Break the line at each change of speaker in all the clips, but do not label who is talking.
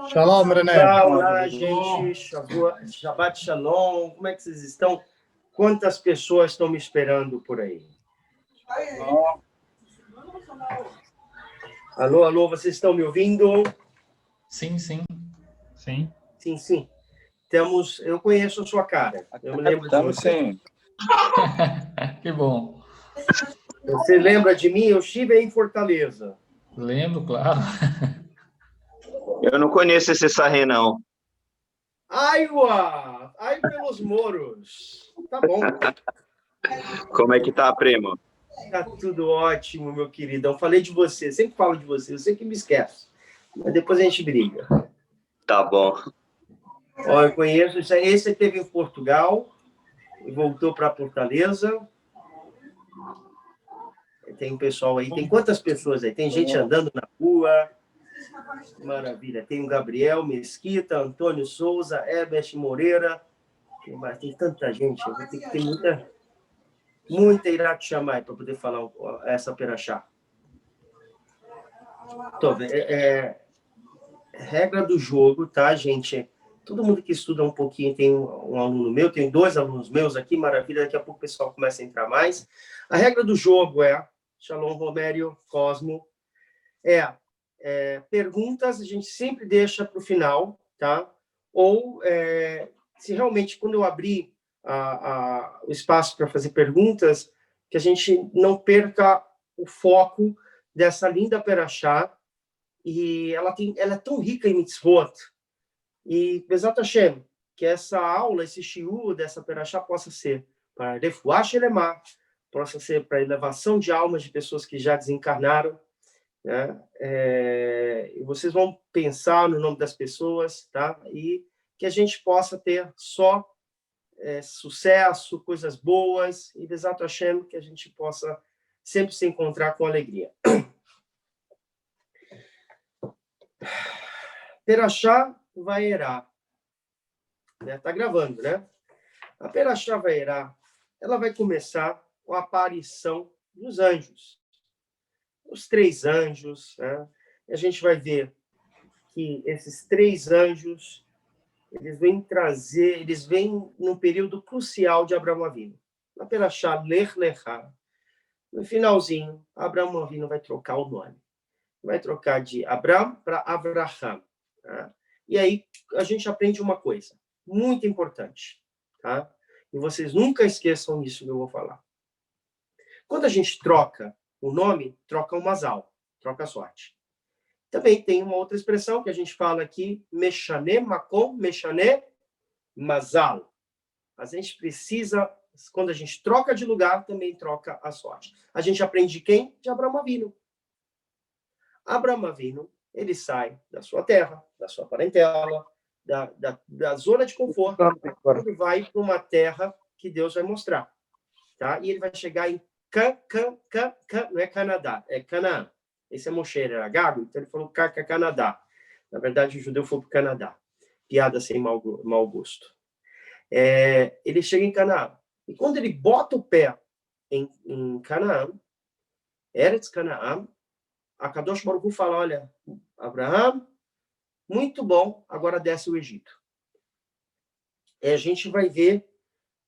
Shalom, René.
Olá, gente. Shabbat Shalom. Como é que vocês estão? Quantas pessoas estão me esperando por aí? Alô, alô, vocês estão me ouvindo?
Sim, sim. Sim.
Sim, sim. Eu conheço a sua cara. Eu me lembro de
Estamos
você.
sim.
Que bom.
Você lembra de mim? Eu estive em Fortaleza.
Lembro, claro.
Eu não conheço esse Sarri, não.
Aiua! Ai, pelos moros. Tá bom.
Como é que tá, primo?
Tá tudo ótimo, meu queridão. Falei de você. Sempre falo de você. Eu sempre me esqueço. Mas depois a gente briga.
Tá bom.
Ó, eu conheço. Esse esteve em Portugal e voltou para Fortaleza. Tem um pessoal aí. Tem quantas pessoas aí? Tem gente andando na rua. Maravilha. Tem o Gabriel Mesquita, Antônio Souza, Herbert Moreira. Tem tanta gente. Eu vou ter que ter muita Irat Shammai para poder falar essa perachá. Regra do jogo, tá, gente? Todo mundo que estuda um pouquinho, tem um aluno meu, tem 2 alunos meus aqui, maravilha, daqui a pouco o pessoal começa a entrar mais. A regra do jogo Shalom, Romério, Cosmo, perguntas a gente sempre deixa para o final, tá? Ou, se realmente, quando eu abrir o espaço para fazer perguntas, que a gente não perca o foco dessa linda perachá, e ela é tão rica em mitzvot, e Bezat Hashem, que essa aula, esse shiur dessa perachá possa ser para refuah shelemah, possa ser para elevação de almas de pessoas que já desencarnaram, né? E vocês vão pensar no nome das pessoas, tá? E que a gente possa ter só sucesso, coisas boas, e Bezat Hashem, que a gente possa sempre se encontrar com alegria. Perachá Vaerá. Tá gravando, né? A Perachá Vaerá, ela vai começar com a aparição dos anjos. Os 3 anjos, né? E a gente vai ver que esses 3 anjos, eles vêm num período crucial de Abraão Avinu. Na Perachá Lech Lechá, no finalzinho, Abraão Avinu vai trocar o nome. Vai trocar de Abraão para Avraham. Tá? E aí a gente aprende uma coisa muito importante, tá? E vocês nunca esqueçam isso que eu vou falar. Quando a gente troca o nome, troca o mazal, troca a sorte. Também tem uma outra expressão que a gente fala aqui, mexané makom, mexané mazal. A gente precisa, quando a gente troca de lugar, também troca a sorte. A gente aprende de quem? De Abraão Avinu. Abraão Avinu, ele sai da sua terra, da sua parentela, da zona de conforto, ele vai para uma terra que Deus vai mostrar. Tá? E ele vai chegar em não é Canadá, é Canaã. Esse é Moshe, era gago, então ele falou Canadá. Na verdade, o judeu foi para o Canadá. Piada sem mau gosto. Ele chega em Canaã. E quando ele bota o pé em Canaã, Eretz Canaã, a Kadosh Baruch Hu fala, olha, Abraão, muito bom, agora desce o Egito. A gente vai ver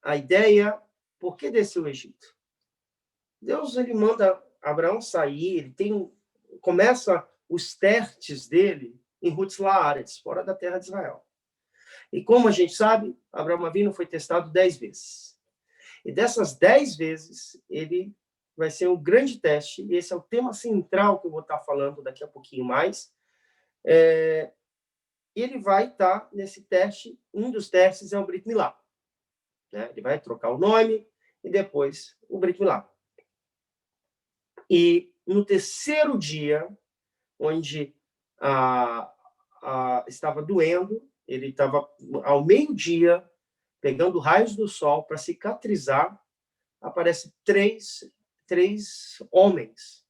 a ideia, por que desceu o Egito? Deus, ele manda Abraão sair, começa os testes dele em Hutz Laaretz, fora da terra de Israel. E como a gente sabe, Abraão Avinu foi testado 10 vezes. E dessas 10 vezes, ele vai ser um grande teste, e esse é o tema central que eu vou estar falando daqui a pouquinho mais. Ele vai estar nesse teste, um dos testes é o Brit Milá. Né? Ele vai trocar o nome e depois o Brit Milá. E no terceiro dia, onde estava doendo, ele estava ao meio-dia, pegando raios do sol para cicatrizar, aparece três homens.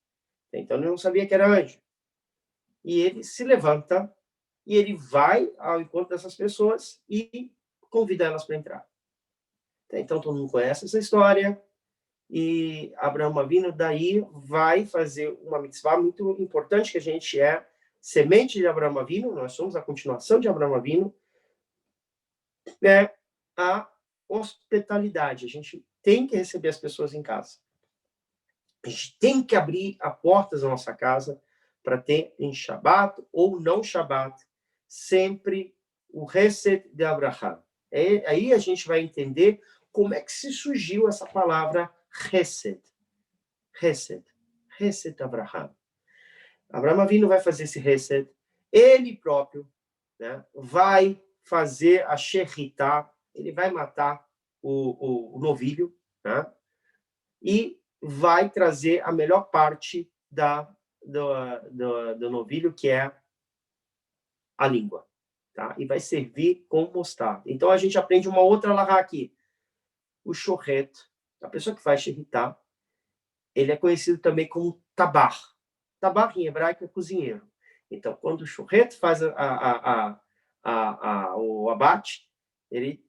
Então, ele não sabia que era anjo. E ele se levanta e ele vai ao encontro dessas pessoas e convida elas para entrar. Então, todo mundo conhece essa história. E Abraão Avinu daí vai fazer uma mitzvah muito importante, que a gente semente de Abraão Avinu, nós somos a continuação de Abraão Avinu, é a hospitalidade. A gente tem que receber as pessoas em casa. A gente tem que abrir as portas da nossa casa para ter em Shabat ou não Shabat, sempre o Hesed de Abraham. Aí a gente vai entender como é que se surgiu essa palavra Hesed. Hesed. Hesed de Abraham. Abraão Avinu vai fazer esse Hesed, ele próprio, né, vai fazer a Shechitá, ele vai matar o novilho, né, e vai trazer a melhor parte do novilho, que é a língua, tá? E vai servir com mostarda. Então, a gente aprende uma outra lahá aqui. O shohet, a pessoa que faz shechitá, ele é conhecido também como tabar. Tabar, em hebraico, é cozinheiro. Então, quando o shohet faz o abate, ele,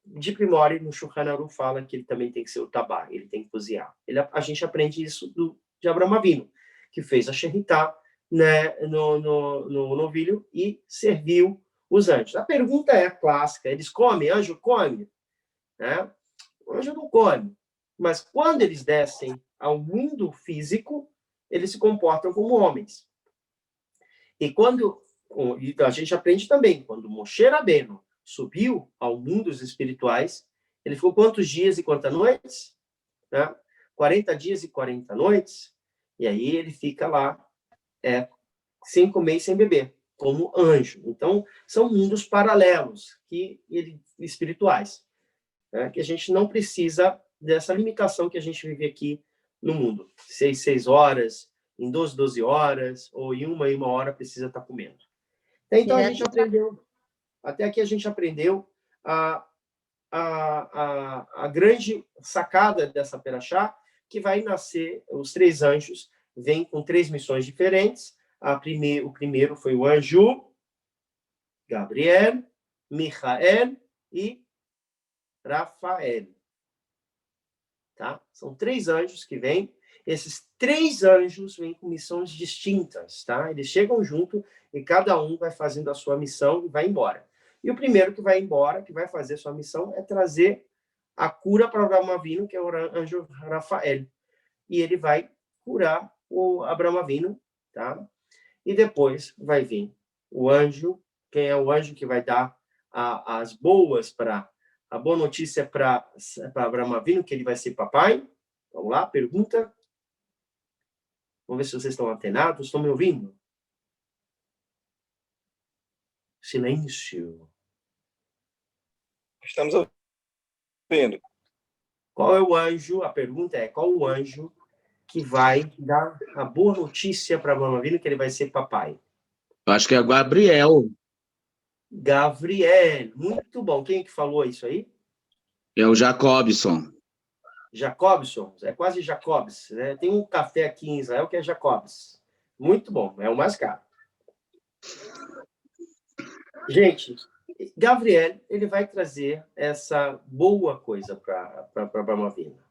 de primórdio, no Shulchan Aruch fala que ele também tem que ser o tabar, ele tem que cozinhar. A gente aprende isso de Abraão Avinu, que fez a shechitá, né, no novilho e serviu os anjos. A pergunta é clássica: eles comem? Anjo come? Né? O anjo não come. Mas quando eles descem ao mundo físico, eles se comportam como homens. E quando a gente aprende também, quando Moshe Rabbeinu subiu ao mundo dos espirituais, ele ficou quantos dias e quantas noites? Né? 40 dias e 40 noites. E aí ele fica lá sem comer e sem beber, como anjo. Então, são mundos paralelos, espirituais, né? Que a gente não precisa dessa limitação que a gente vive aqui no mundo. 6 horas, em 12 horas, ou em uma hora precisa estar comendo. Então, a gente aprendeu, até aqui a gente aprendeu a grande sacada dessa perachá, que vai nascer, os 3 anjos vêm com 3 missões diferentes. O primeiro foi o anjo Gabriel, Michael e Rafael. Tá? São 3 anjos que vêm. Esses 3 anjos vêm com missões distintas. Tá? Eles chegam junto e cada um vai fazendo a sua missão e vai embora. E o primeiro que vai embora, que vai fazer a sua missão, é trazer a cura para Abraão Avinu, que é o anjo Rafael. E ele vai curar o Abraão Avinu, tá? E depois vai vir o anjo, quem é o anjo que vai dar a boa notícia para Abraão Avinu, que ele vai ser papai. Vamos lá, pergunta. Vamos ver se vocês estão atenados. Estão me ouvindo? Silêncio.
Estamos ouvindo.
Qual é o anjo? A pergunta é: qual o anjo que vai dar a boa notícia para Abraão Avinu, que ele vai ser papai?
Eu acho que é Gabriel.
Gabriel. Muito bom. Quem que falou isso aí?
É o Jacobson.
Jacobson. É quase Jacobs, né? Tem um café aqui em Israel que é Jacobs. Muito bom. É o mais caro. Gente, Gabriel, ele vai trazer essa boa coisa para Abraão Avinu.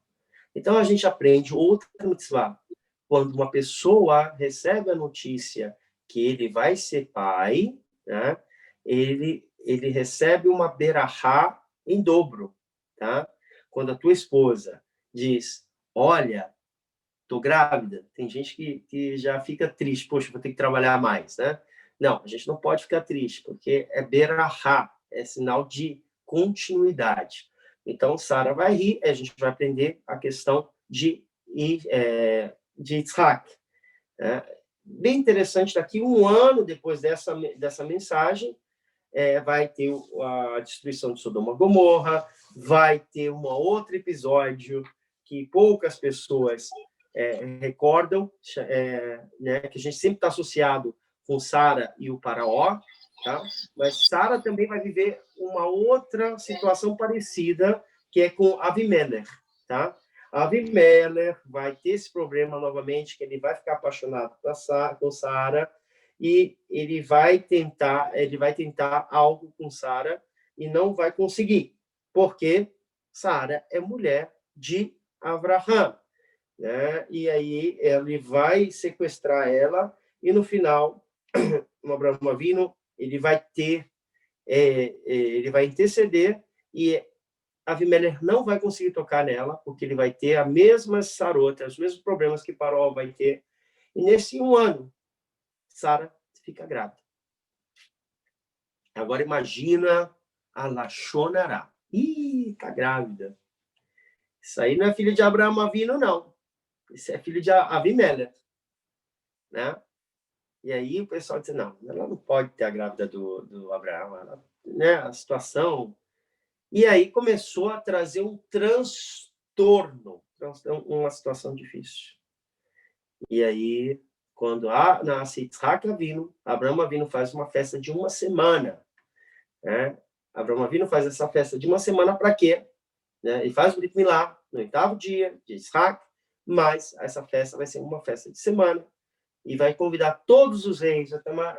Então, a gente aprende outra mitzvah. Quando uma pessoa recebe a notícia que ele vai ser pai, né, ele recebe uma berahá em dobro. Tá? Quando a tua esposa diz: olha, estou grávida, tem gente que já fica triste. Poxa, vou ter que trabalhar mais. Né? Não, a gente não pode ficar triste, porque é berahá, é sinal de continuidade. Então, Sara vai rir, a gente vai aprender a questão de Yitzhak. Bem interessante, daqui 1 ano depois dessa mensagem, vai ter a destruição de Sodoma e Gomorra, vai ter um outro episódio que poucas pessoas recordam, né, que a gente sempre está associado com Sara e o Faraó, tá? Mas Sara também vai viver uma outra situação parecida, que é com Avimelech, tá? Avimelech vai ter esse problema novamente, que ele vai ficar apaixonado com Sara, e ele vai tentar algo com Sara e não vai conseguir, porque Sara é mulher de Abraham, né? E aí ele vai sequestrar ela, e no final o Abraão Avinu, ele vai interceder e Avimelech não vai conseguir tocar nela, porque ele vai ter a mesma sarota, os mesmos problemas que Paró vai ter. E nesse 1 ano, Sara fica grávida. Agora imagina a Lachonará. Ih, tá grávida. Isso aí não é filho de Abraão Avinu, não. Isso é filho de Avimelech, né? E aí o pessoal diz, não, ela não pode ter a grávida do Abraão, ela, né? A situação... E aí começou a trazer um transtorno, uma situação difícil. E aí, quando nasce Yitzhak Avinu, Abraão Avinu faz uma festa de 1 semana. Né? Abraão Avinu faz essa festa de 1 semana para quê? Né? Ele faz o Brit Milá no 8º dia de Yitzhak, mas essa festa vai ser uma festa de semana e vai convidar todos os reis,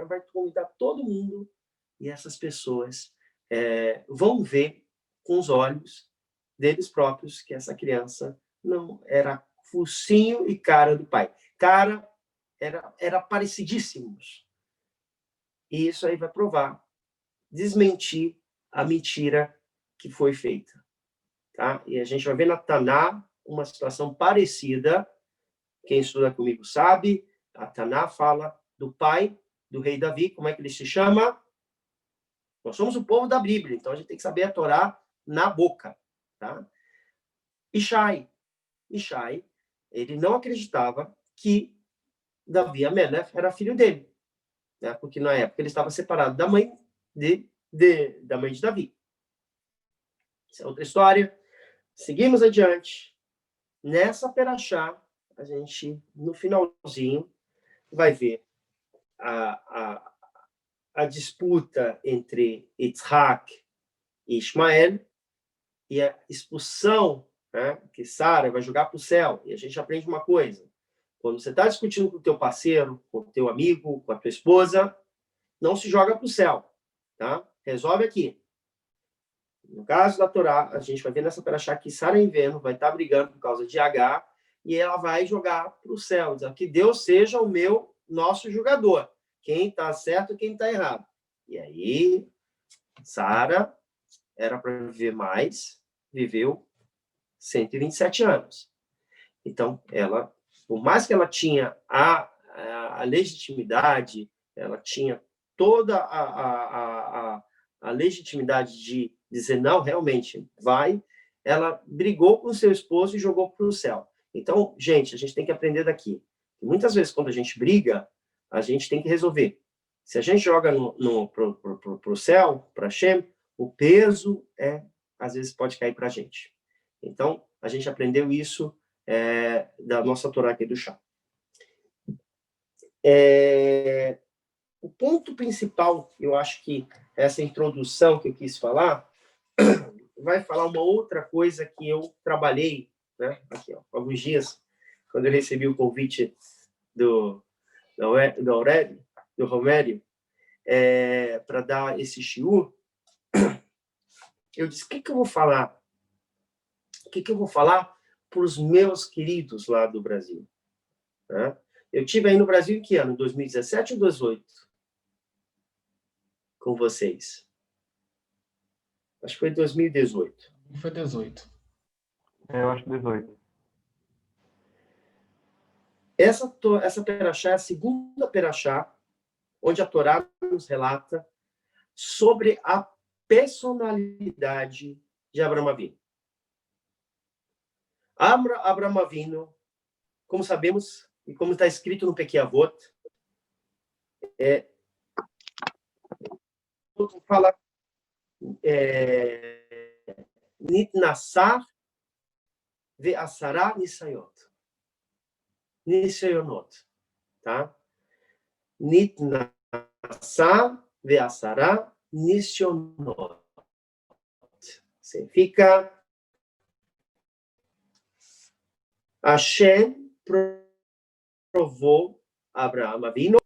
vai convidar todo mundo, e essas pessoas vão ver com os olhos deles próprios que essa criança não era focinho e cara do pai. Cara, era parecidíssimos. E isso aí vai provar, desmentir a mentira que foi feita. Tá? E a gente vai ver na Taná uma situação parecida. Quem estuda comigo sabe, a Taná fala do pai do rei Davi, como é que ele se chama? Nós somos o povo da Bíblia, então a gente tem que saber a Torá na boca. Tá? Ishai, ele não acreditava que Davi Amelech era filho dele, né? Porque na época ele estava separado da mãe de Davi. Essa é outra história. Seguimos adiante. Nessa perachá, a gente, no finalzinho, vai ver a disputa entre Yitzhak e Ismael e a expulsão, né, que Sara vai jogar para o céu. E a gente aprende uma coisa. Quando você está discutindo com o teu parceiro, com o teu amigo, com a tua esposa, não se joga para o céu. Tá? Resolve aqui. No caso da Torá, a gente vai ver nessa perachá que Sara e Veno vai estar brigando por causa de Agar e ela vai jogar para o céu, dizendo que Deus seja nosso julgador. Quem está certo e quem está errado. E aí, Sara era para viver mais, viveu 127 anos. Então, ela, por mais que ela tinha a legitimidade, ela tinha toda a legitimidade de dizer, não, realmente, vai, ela brigou com seu esposo e jogou para o céu. Então, gente, a gente tem que aprender daqui. Muitas vezes, quando a gente briga, a gente tem que resolver. Se a gente joga para o céu, para Hashem, o peso às vezes pode cair para a gente. Então, a gente aprendeu isso da nossa Torá aqui do chá. O ponto principal, eu acho que essa introdução que eu quis falar, vai falar uma outra coisa que eu trabalhei, né, aqui, ó, alguns dias, quando eu recebi o convite do Romério, para dar esse shiur, eu disse, o que eu vou falar? O que eu vou falar para os meus queridos lá do Brasil? Né? Eu estive aí no Brasil em que ano? 2017 ou 2018? Com vocês. Acho que foi 2018.
Foi 18.
Eu acho 18.
Essa perachá é a segunda perachá, onde a Torá nos relata sobre a personalidade de Abraão Avinu. Abraão Avinu, como sabemos, e como está escrito no Pirkei Avot, fala Nitnassar ve'asara nisayonot. Tá? Nitnassar ve'asara nisayonot. Significa Hashem provou Abraão Avinu.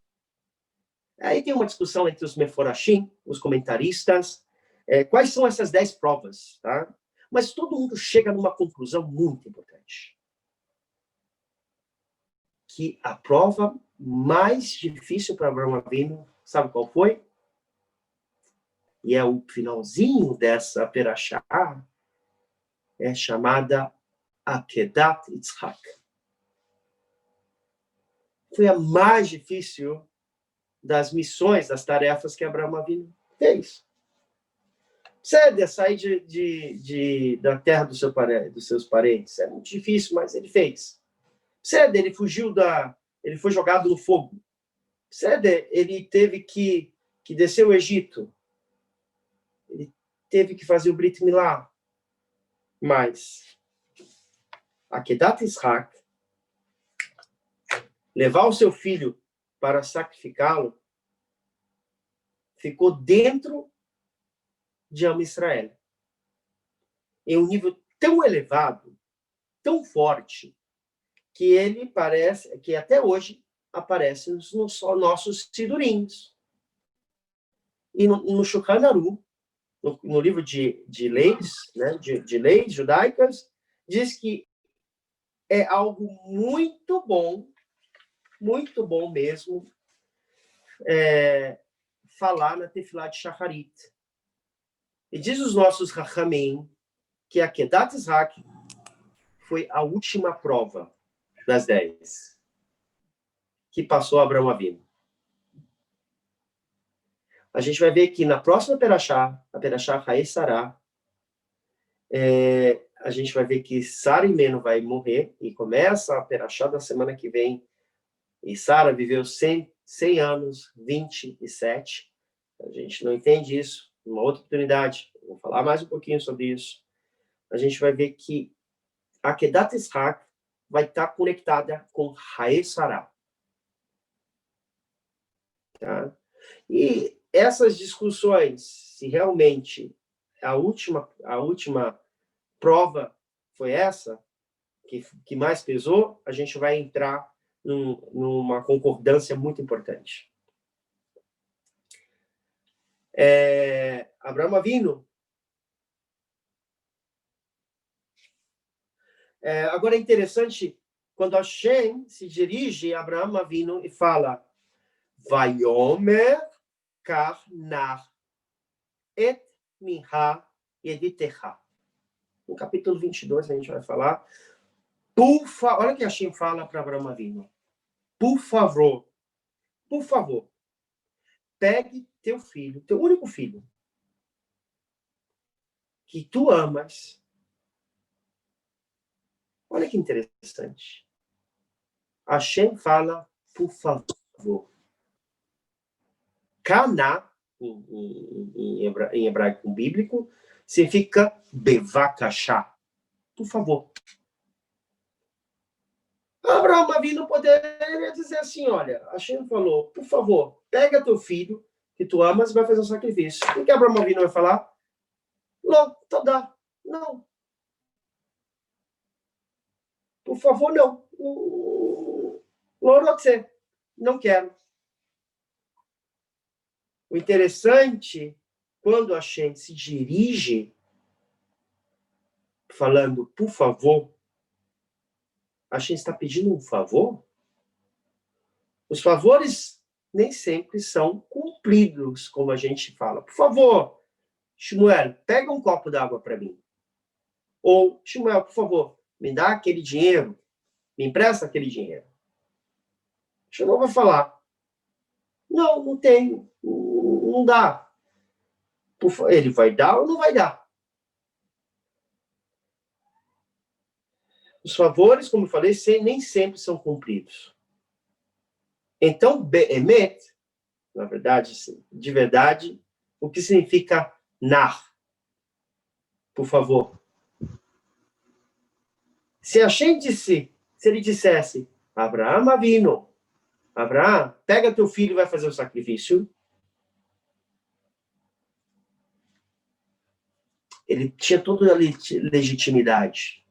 Aí tem uma discussão entre os meforashim, os comentaristas, quais são essas 10 provas, tá? Mas todo mundo chega numa conclusão muito importante. que a prova mais difícil para Abraão Avinu, sabe qual foi? E é o finalzinho dessa perashá, é chamada Akedat Yitzhak. Foi a mais difícil das missões, das tarefas que Abraão Avinu fez. Ceder, sair da terra dos seus parentes. É muito difícil, mas ele fez. Ceder, ele foi jogado no fogo. Ceder, ele teve que descer o Egito. Ele teve que fazer o Brit Milá. Mas Akedat Yitzhak, levar o seu filho para sacrificá-lo, ficou dentro de Am Israel. Em um nível tão elevado, tão forte, que ele parece, que até hoje aparece nos nossos sidurinhos. E no Shulchan Aruch, no livro de leis, né, de leis judaicas, diz que é algo muito bom mesmo, falar na Tefilá de Shacharit. E diz os nossos Rachamim que a Akedat Yitzhak foi a última prova das 10 que passou Abraão Avinu. A gente vai ver que na próxima perashá, a perashá Hae Sará, a gente vai ver que Sara Imeno vai morrer, e começa a perashá da semana que vem. E Sara viveu 100 anos, 27. A gente não entende isso. Uma outra oportunidade, vou falar mais um pouquinho sobre isso. A gente vai ver que a Akedat Yitzhak vai estar conectada com Hae Sará. Tá? E essas discussões, se realmente a última prova foi essa, que mais pesou, a gente vai entrar numa concordância muito importante. Abraão Avinu. Agora é interessante, quando Hashem se dirige a Abraão Avinu e fala Vayomer Karnar et Minha Yeditecha. No capítulo 22 a gente vai falar. Olha o que Hashem fala para Abraão Avinu. Por favor, pegue teu filho, teu único filho, que tu amas. Olha que interessante. Hashem fala, por favor. Kana, em hebraico bíblico, significa bevakashá. Por favor. Abraão Avinu poderia dizer assim, olha, Hashem falou, por favor, pega teu filho, que tu amas, e vai fazer um sacrifício. O que Abraão Avinu vai falar? Não, dá. Não. Por favor, não. Não quero. O interessante, quando Hashem se dirige falando, por favor, Hashem está pedindo um favor? Os favores nem sempre são cumpridos, como a gente fala. Por favor, Shmuel, pega um copo d'água para mim. Ou, Shmuel, por favor, me dá aquele dinheiro, me empresta aquele dinheiro. Shmuel vai falar, não tenho, não dá. Ele vai dar ou não vai dar? Os favores, como eu falei, nem sempre são cumpridos. Então, Be'emet, na verdade, de verdade, o que significa nar? Por favor. Se ele dissesse, Abraão Avinu, Abraão, pega teu filho e vai fazer o sacrifício. Ele tinha toda a legitimidade.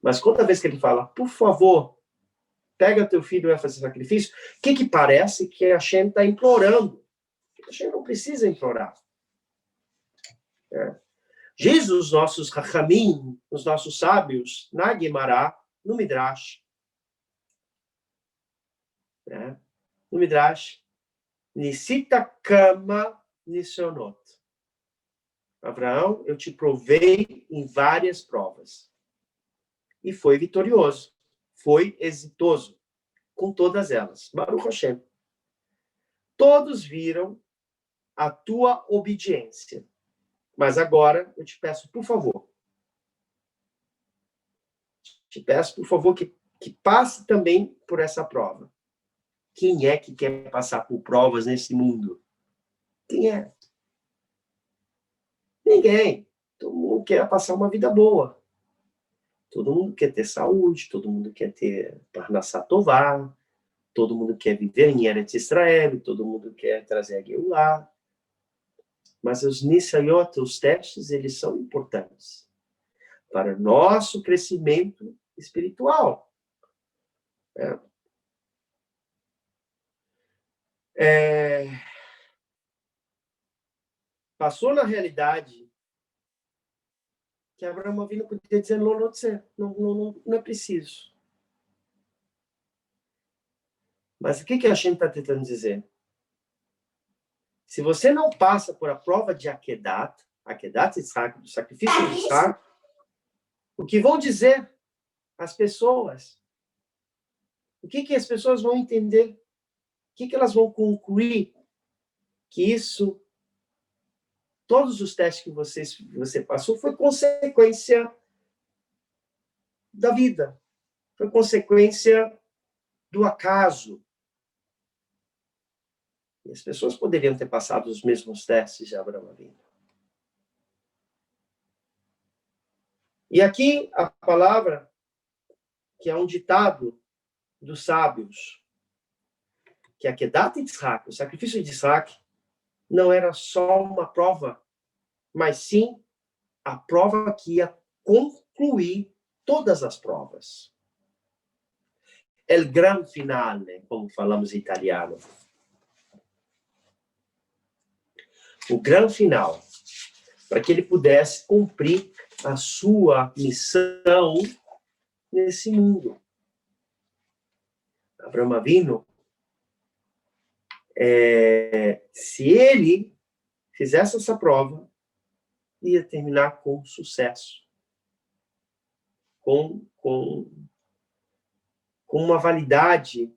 Mas toda vez que ele fala, por favor, pega teu filho e vai fazer sacrifício, o que parece que a Hashem está implorando? A Hashem não precisa implorar. Diz os nossos Rachamim, os nossos sábios, na Guemará, no Midrash, né? No Midrash, Nisita Kama Nisionot. Abraão, eu te provei em várias provas. E foi vitorioso. Foi exitoso com todas elas. Baruch Hashem. Todos viram a tua obediência. Mas agora eu te peço, por favor. Te peço, por favor, que passe também por essa prova. Quem é que quer passar por provas nesse mundo? Quem é? Ninguém. Todo mundo quer passar uma vida boa. Todo mundo quer ter saúde, todo mundo quer ter Parnassá Tová, todo mundo quer viver em Eretz Israel, todo mundo quer trazer a Geulah. Mas os Nisayot, os testes, eles são importantes para o nosso crescimento espiritual. Passou na realidade que Abraão Avinu podia dizer não é preciso. Mas o que a gente está tentando dizer? Se você não passa por a prova de Akedat Yitzhak, do sacrifício de Yitzhak, o que vão dizer as pessoas? O que as pessoas vão entender? O que elas vão concluir? Que isso, todos os testes que você passou, foi consequência da vida. Foi consequência do acaso. E as pessoas poderiam ter passado os mesmos testes de Abraão Avinu. E aqui a palavra, que é um ditado dos sábios, que Akedat Yitzhak, o sacrifício de Yitzhak, não era só uma prova, mas sim a prova que ia concluir todas as provas. El gran finale, como falamos em italiano. O grande final, para que ele pudesse cumprir a sua missão nesse mundo. Abraão Avinu, se ele fizesse essa prova, ia terminar com sucesso, com uma validade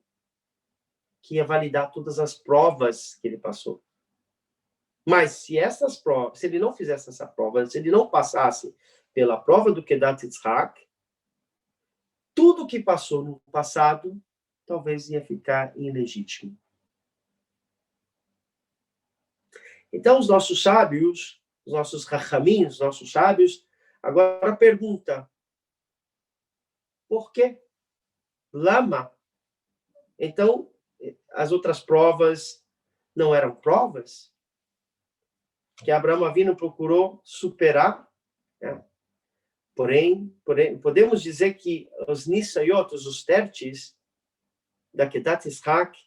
que ia validar todas as provas que ele passou. Mas se ele não fizesse essa prova, se ele não passasse pela prova do Kedat Yitzhak, tudo que passou no passado talvez ia ficar ilegítimo. Então, os nossos sábios, os nossos rachamim, os nossos sábios, agora perguntam: por quê? Lama? Então, as outras provas não eram provas? Que Abraão Avinu procurou superar, né? Porém, podemos dizer que os Nisayot, os testes da Kedat Yitzhak,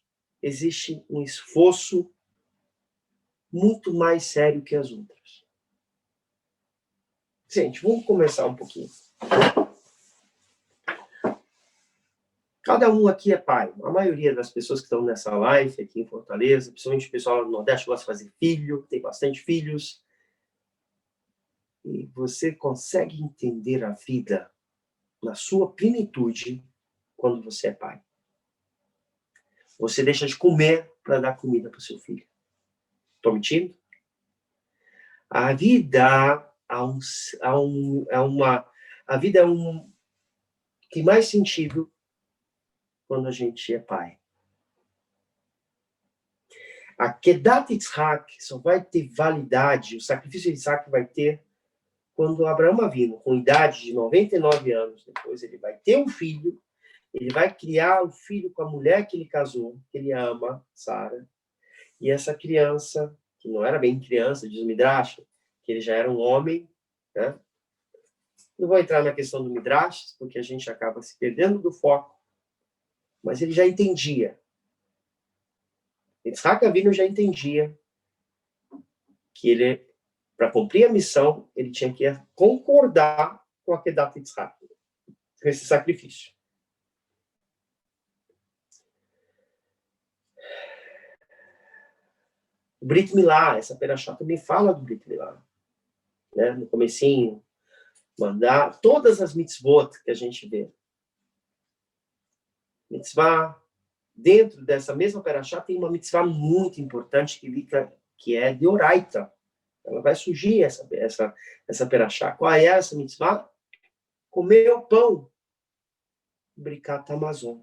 existe um esforço muito mais sério que as outras. Gente, vamos começar um pouquinho. Cada um aqui é pai. A maioria das pessoas que estão nessa live aqui em Fortaleza, principalmente o pessoal do Nordeste, gosta de fazer filho, tem bastante filhos. E você consegue entender a vida na sua plenitude quando você é pai. Você deixa de comer para dar comida para o seu filho. Estou mentindo? A vida tem mais sentido quando a gente é pai. A Kedat Yitzhak só vai ter validade, o sacrifício de Yitzhak vai ter quando Abraão Avinu, com idade de 99 anos, depois ele vai ter um filho, ele vai criar um filho com a mulher que ele casou, que ele ama, Sara, e essa criança, que não era bem criança, diz o Midrash, que ele já era um homem, né? Não vou entrar na questão do Midrash, porque a gente acaba se perdendo do foco, mas ele já entendia. Yitzhak Avinu já entendia que ele, para cumprir a missão, ele tinha que concordar com a Kedat Yitzhak, com esse sacrifício. O Brit Milá, essa perashá também fala do Brit Milá. Né? No comecinho, mandar todas as mitzvot que a gente vê. Mitzvah, dentro dessa mesma perashá, tem uma mitzvah muito importante que é de Oraita. Ela vai surgir, essa perashá. Qual é essa mitzvah? Comer o pão. Bricat Amazon.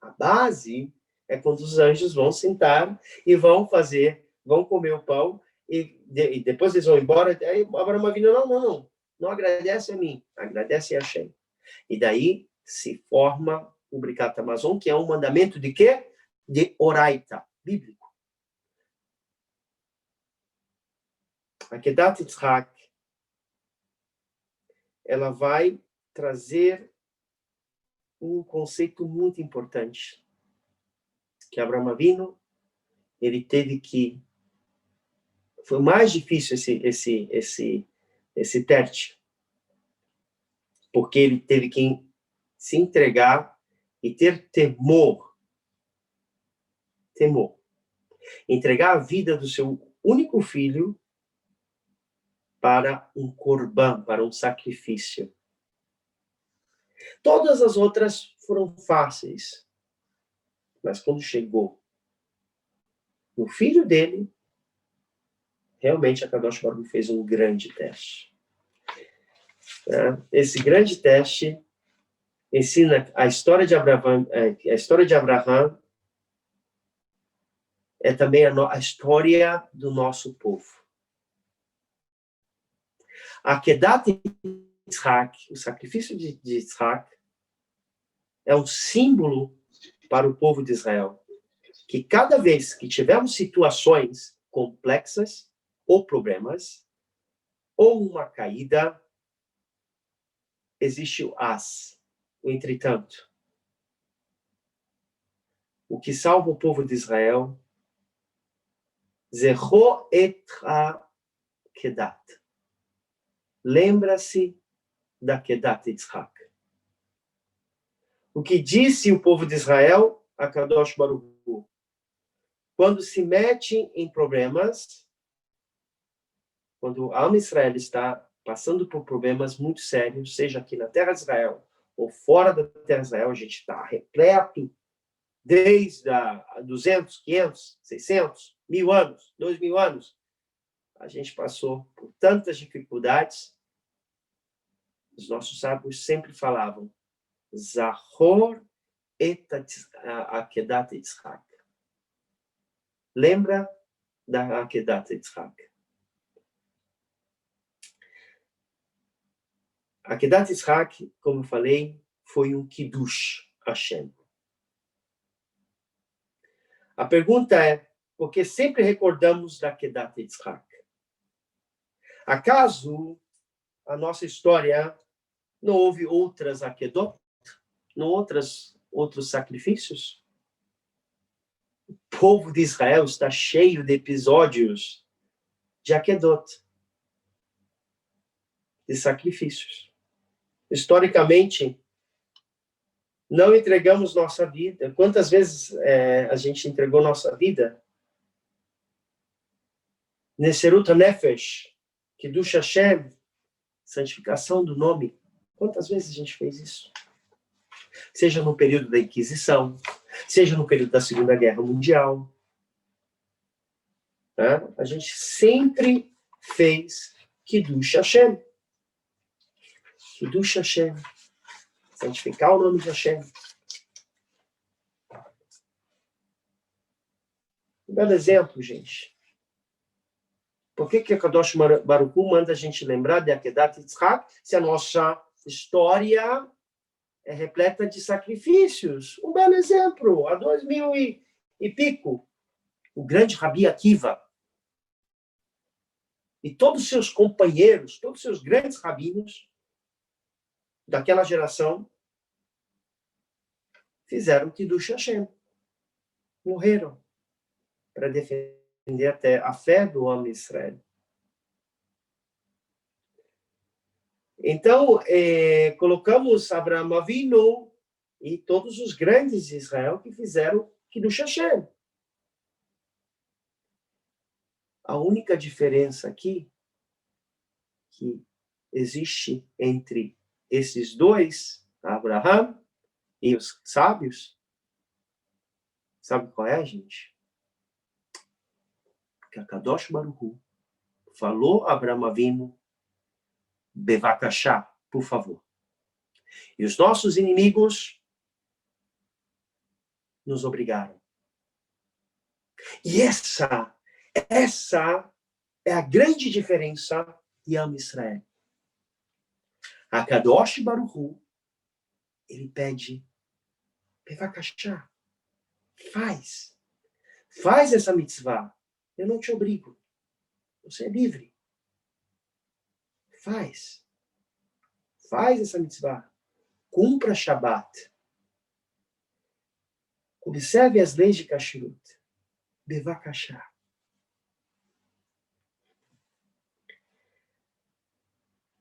A base é quando os anjos vão sentar e vão comer o pão, e depois eles vão embora. Aí Abraão Avinu, não agradece a mim, agradece a Hashem. E daí se forma o Bricat Amazon, que é um mandamento de quê? De Oraita, bíblico. A Kedat Yitzhak, ela vai trazer um conceito muito importante, que Abraão Avinu, ele teve que... Foi mais difícil esse teste, porque ele teve que se entregar e ter temor. Temor. Entregar a vida do seu único filho para um corban, para um sacrifício. Todas as outras foram fáceis. Mas quando chegou no filho dele, realmente a Kadosh Baruch Hu fez um grande teste. Esse grande teste ensina a história de Abraham. A história de Abraham é também a história do nosso povo. A Kedat Yitzhak, o sacrifício de Yitzhak, é um símbolo para o povo de Israel, que cada vez que tivermos situações complexas ou problemas, ou uma caída, existe o entretanto. O que salva o povo de Israel, Zecho et ha-Kedat. Lembra-se da Kedat Yitzhak. O que disse o povo de Israel a Kadosh Baruch Hu? Quando se mete em problemas, quando a alma Israel está passando por problemas muito sérios, seja aqui na terra de Israel ou fora da terra de Israel, a gente está repleto, desde 200, 500, 600, 1000 anos, 2000 anos, a gente passou por tantas dificuldades. Os nossos sábios sempre falavam, Zachor et Akedat Yitzhak. Lembra da Akedat Yitzhak. Akedat Yitzhak, como eu falei, foi um Kiddush Hashem. A pergunta é, por que sempre recordamos da Akedat Yitzhak? Acaso a nossa história não houve outras Akedot? Não outros sacrifícios? O povo de Israel está cheio de episódios de Akedot, de sacrifícios. Historicamente, não entregamos nossa vida. Quantas vezes a gente entregou nossa vida? Neserut Nefesh, Kiddush Hashem, santificação do nome. Quantas vezes a gente fez isso? Seja no período da Inquisição, seja no período da Segunda Guerra Mundial. Tá? A gente sempre fez Kiddush Hashem. Kiddush Hashem. Santificar o nome de Hashem. Um belo exemplo, gente. Por que a Kadosh Baruch Hu manda a gente lembrar de Akedat Yitzhak se a nossa história é repleta de sacrifícios? Um belo exemplo. Há 2000 e pico, o grande Rabi Akiva e todos os seus companheiros, todos os seus grandes rabinos daquela geração fizeram Kiddush Hashem. Morreram para defender até a fé do homem Israel. Então, colocamos Abraão Avinu e todos os grandes de Israel que fizeram Kiddush Hashem. A única diferença aqui que existe entre esses dois, Abraão e os sábios, sabe qual é, gente? Que a Kadosh Baruch Hu falou a Abraão Avinu, Bevakashá, por favor. E os nossos inimigos nos obrigaram. E essa é a grande diferença de Am Israel. A Kadosh Baruch Hu, ele pede, Bevakashá, faz essa mitzvah. Eu não te obrigo. Você é livre. Faz essa mitzvah. Cumpra Shabbat. Observe as leis de Kashrut. Bevakashá.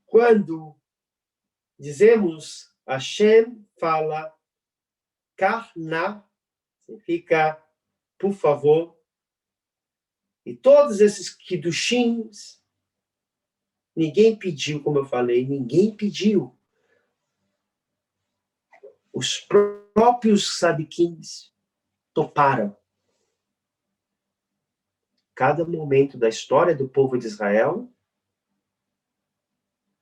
Quando dizemos Hashem fala Karna, significa por favor, e todos esses Kiddushins, ninguém pediu, como eu falei, ninguém pediu. Os próprios Sadiquins toparam. Cada momento da história do povo de Israel,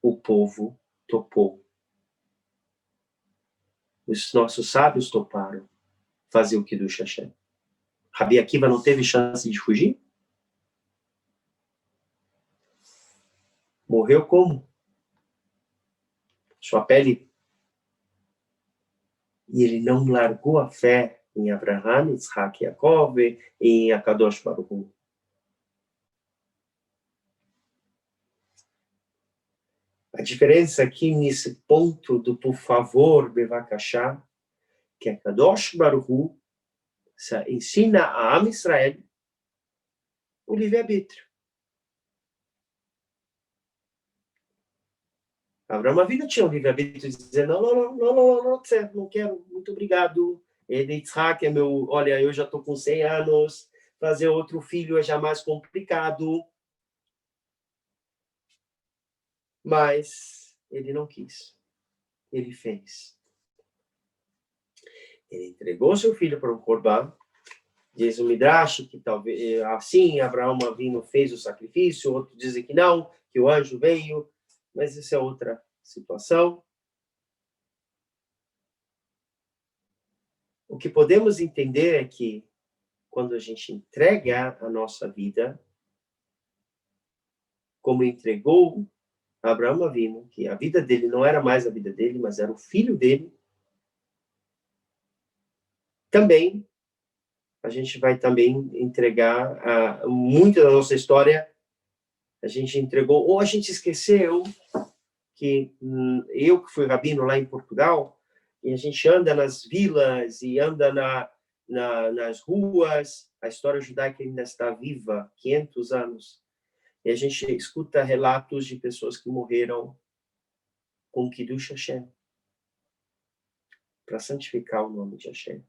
o povo topou. Os nossos sábios toparam fazer o Kiddush Hashem. Rabi Akiva não teve chance de fugir? Morreu como? Sua pele. E ele não largou a fé em Abraham, Yitzhak e Yaakov e em Akadosh Baruch Hu. A diferença aqui nesse ponto do por favor, Bevakashá, que Akadosh Baruch Hu ensina a Am Israel o livre-arbítrio. Abraão Avinu tinha o livre-arbítrio de dizer, não quero, muito obrigado. Yitzhak é meu, olha, eu já estou com 100 anos, fazer outro filho é já mais complicado. Mas ele não quis. Ele fez. Ele entregou seu filho para um corban. Diz o Midrash que talvez assim Abraão Avinu fez o sacrifício, outros dizem que não, que o anjo veio. Mas isso é outra situação. O que podemos entender é que quando a gente entrega a nossa vida, como entregou Abraão Avinu, que a vida dele não era mais a vida dele, mas era o filho dele, também a gente vai também entregar muito da nossa história, a gente entregou, ou a gente esqueceu que eu que fui rabino lá em Portugal, e a gente anda nas vilas e anda nas ruas, a história judaica ainda está viva, 500 anos, e a gente escuta relatos de pessoas que morreram com Kiddush Hashem, para santificar o nome de Hashem.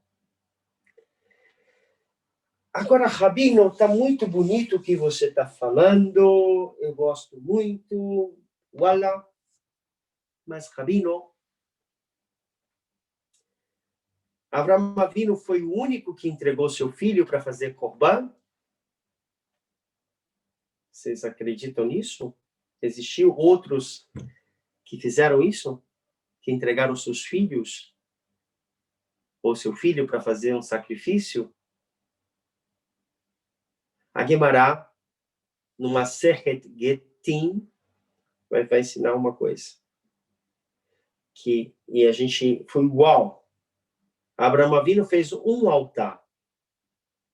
Agora, Rabino, está muito bonito o que você está falando, eu gosto muito, Wala, mas Rabino, Abraão Avinu foi o único que entregou seu filho para fazer Korban? Vocês acreditam nisso? Existiu outros que fizeram isso? Que entregaram seus filhos? Ou seu filho para fazer um sacrifício? A Gemara, numa Masechet Getim, vai ensinar uma coisa. E a gente foi igual. Abraão Avinu fez um altar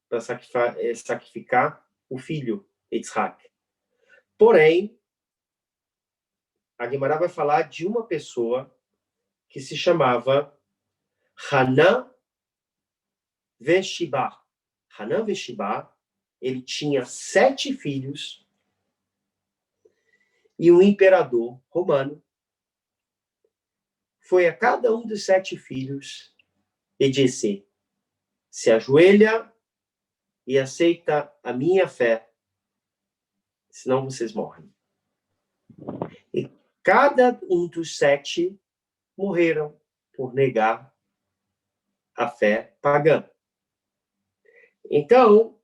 para sacrificar o filho, Yitzhak. Porém, a Gemara vai falar de uma pessoa que se chamava Hanan Veshibá. Hanan Veshibá, ele tinha 7 filhos e um imperador romano foi a cada um dos 7 filhos e disse: se ajoelha e aceita a minha fé senão vocês morrem. E cada um dos 7 morreram por negar a fé pagã. Então,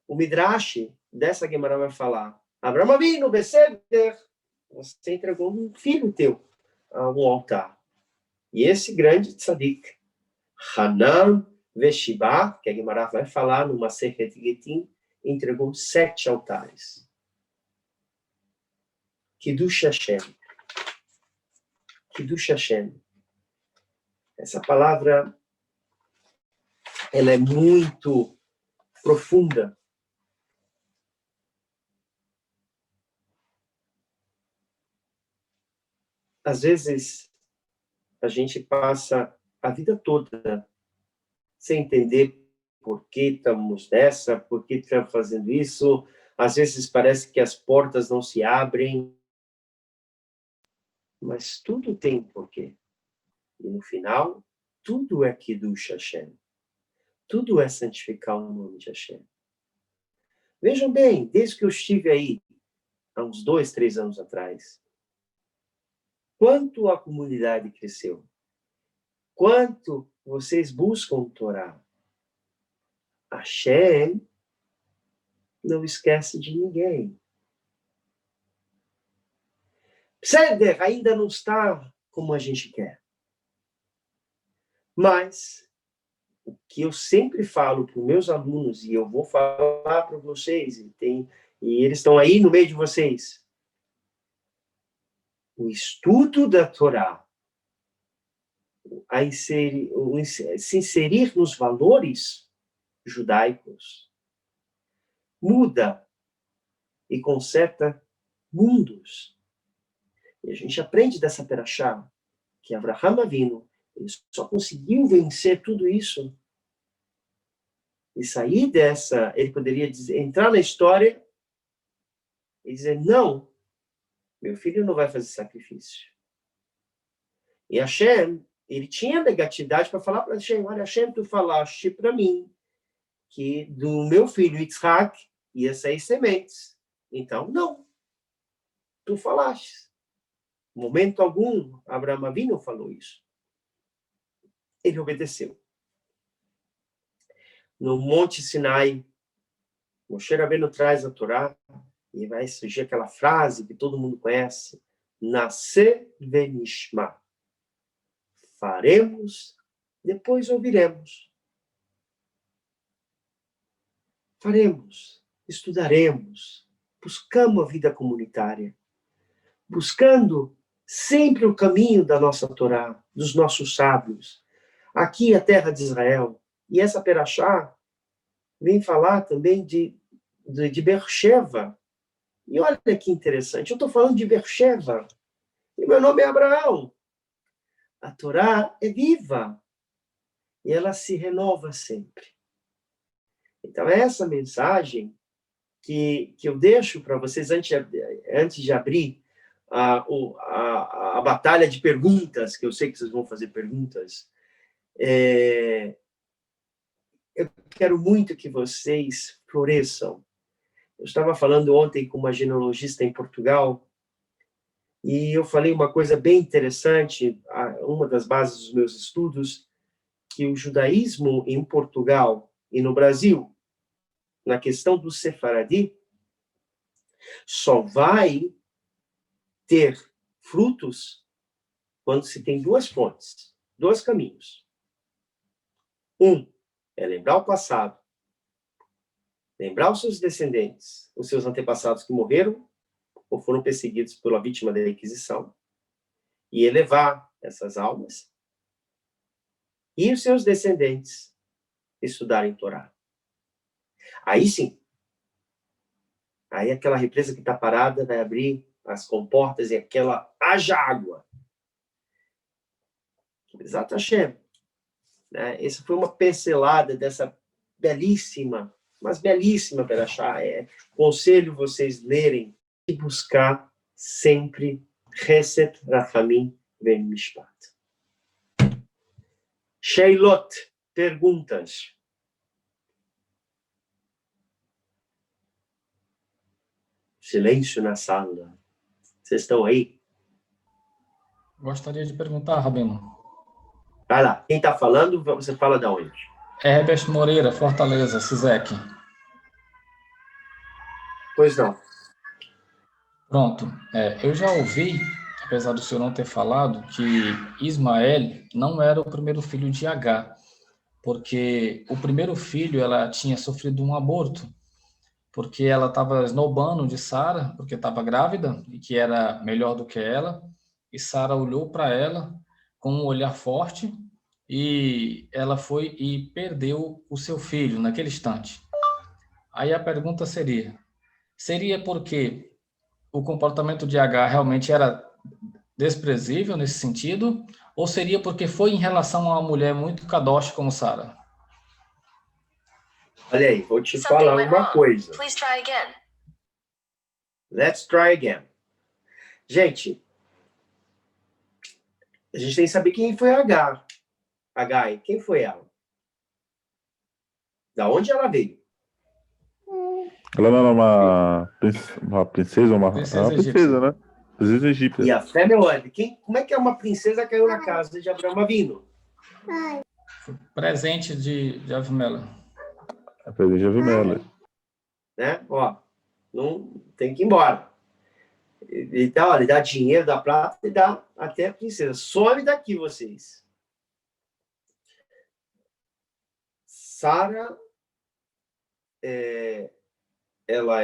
o Midrash dessa Gemara vai falar: Abraham Avinu, Beseder, você entregou um filho teu a um altar. E esse grande tzadik, Hanan Veshibá, que a Gemara vai falar no Masechet Gitin, entregou 7 altares. Kiddush Hashem. Kiddush Hashem. Essa palavra, ela é muito profunda. Às vezes, a gente passa a vida toda sem entender por que estamos nessa, por que estamos fazendo isso. Às vezes parece que as portas não se abrem. Mas tudo tem porquê. E no final, tudo é Kiddush Hashem. Tudo é santificar o nome de Hashem. Vejam bem, desde que eu estive aí, há uns 2, 3 anos atrás, quanto a comunidade cresceu. Quanto vocês buscam Torá. Hashem não esquece de ninguém. Seder ainda não está como a gente quer. Mas, o que eu sempre falo para os meus alunos, e eu vou falar para vocês, e eles estão aí no meio de vocês, o estudo da Torá, se inserir nos valores judaicos, muda e conserta mundos. E a gente aprende dessa perashá que Avraham Avinu, ele só conseguiu vencer tudo isso e sair dessa, ele poderia entrar na história e dizer, não, meu filho não vai fazer sacrifício. E Hashem, ele tinha negatividade para falar para Hashem, olha, Hashem, tu falaste para mim que do meu filho Yitzhak ia sair sementes. Então, não. Tu falaste. Em momento algum, Abraham Avinu falou isso. Ele obedeceu. No Monte Sinai, Moshe Rabbeinu traz a Torá e vai surgir aquela frase que todo mundo conhece, Nascer venishma. Faremos, depois ouviremos. Faremos, estudaremos, buscamos a vida comunitária, buscando sempre o caminho da nossa Torá, dos nossos sábios. Aqui é a terra de Israel. E essa perashá vem falar também de Beersheva. E olha que interessante, eu estou falando de Beersheva. E meu nome é Abraão. A Torá é viva. E ela se renova sempre. Então, é essa mensagem que eu deixo para vocês antes de abrir a batalha de perguntas, que eu sei que vocês vão fazer perguntas. Eu quero muito que vocês floresçam. Eu estava falando ontem com uma genealogista em Portugal e eu falei uma coisa bem interessante, uma das bases dos meus estudos, que o judaísmo em Portugal e no Brasil, na questão do Sefaradi, só vai ter frutos quando se tem 2 fontes, 2 caminhos. Um é lembrar o passado, lembrar os seus descendentes, os seus antepassados que morreram ou foram perseguidos pela vítima da Inquisição, e elevar essas almas, e os seus descendentes estudarem Torá. Aí sim, aí aquela represa que está parada vai abrir as comportas e aquela haja água. Exato, Hashem. Essa foi uma pincelada dessa belíssima, mas belíssima perashá. Conselho vocês lerem e buscar sempre Chesed, Rachamim, Ven Mishpat. Sheilot, perguntas. Silêncio na sala. Vocês estão aí?
Gostaria de perguntar, Rabino.
Vai lá. Quem está falando, você fala de onde?
Herbert Moreira, Fortaleza, Cisec.
Pois não.
Pronto. Eu já ouvi, apesar do senhor não ter falado, que Ismael não era o primeiro filho de Agar, porque o primeiro filho ela tinha sofrido um aborto, porque ela estava esnobando de Sara, porque estava grávida e que era melhor do que ela, e Sara olhou para ela com um olhar forte e ela foi e perdeu o seu filho naquele instante. Aí a pergunta seria porque o comportamento de Agar realmente era desprezível nesse sentido, ou seria porque foi em relação a uma mulher muito kadosh como Sara?
Olha aí, vou te falar uma coisa. Let's try again. Gente, a gente tem que saber quem foi Agar. Agai, quem foi ela? Da onde ela veio?
Ela não era uma princesa,
Princesa
uma princesa, né? Princesa egípcia.
E a fé, meu anjo, como é que uma princesa caiu na casa de Abraão Avinu?
Presente de Avimela.
A presente de Avimela.
Né? Ó, não tem que ir embora. Então, ele dá dinheiro, dá prata e dá até a princesa. Some daqui, vocês. Sara, ela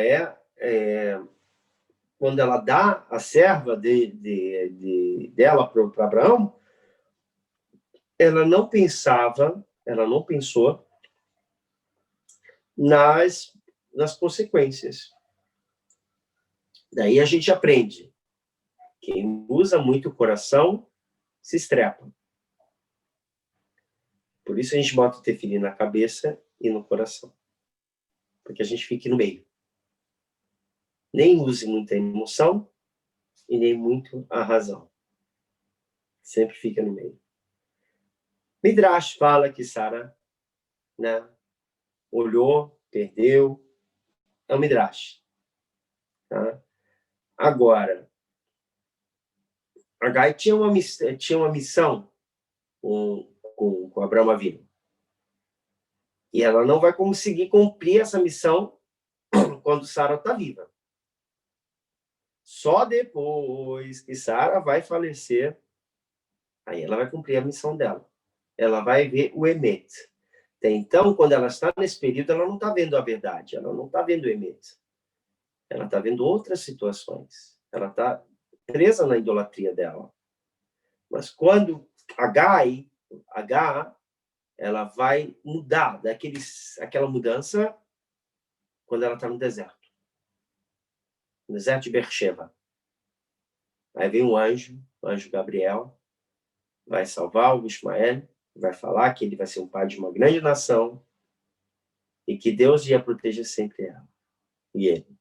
quando ela dá a serva dela para Abraão, ela não pensou nas consequências. Daí a gente aprende. Quem usa muito o coração se estrepa. Por isso a gente bota o tefilim na cabeça e no coração. Porque a gente fique no meio. Nem use muita emoção e nem muito a razão. Sempre fica no meio. Midrash fala que Sara, né, olhou, perdeu. É o Midrash. Tá? Agora, Agai tinha uma missão com Abraão Avinu. E ela não vai conseguir cumprir essa missão quando Sara está viva. Só depois que Sara vai falecer, aí ela vai cumprir a missão dela. Ela vai ver o Emet. Até então, quando ela está nesse período, ela não está vendo a verdade, ela não está vendo o Emet. Ela está vendo outras situações. Ela está presa na idolatria dela. Mas quando Agar, ela vai mudar aquela mudança quando ela está no deserto de Beersheba. Aí vem um anjo, o anjo Gabriel, vai salvar o Ismael, vai falar que ele vai ser um pai de uma grande nação e que Deus ia proteger sempre ela e ele.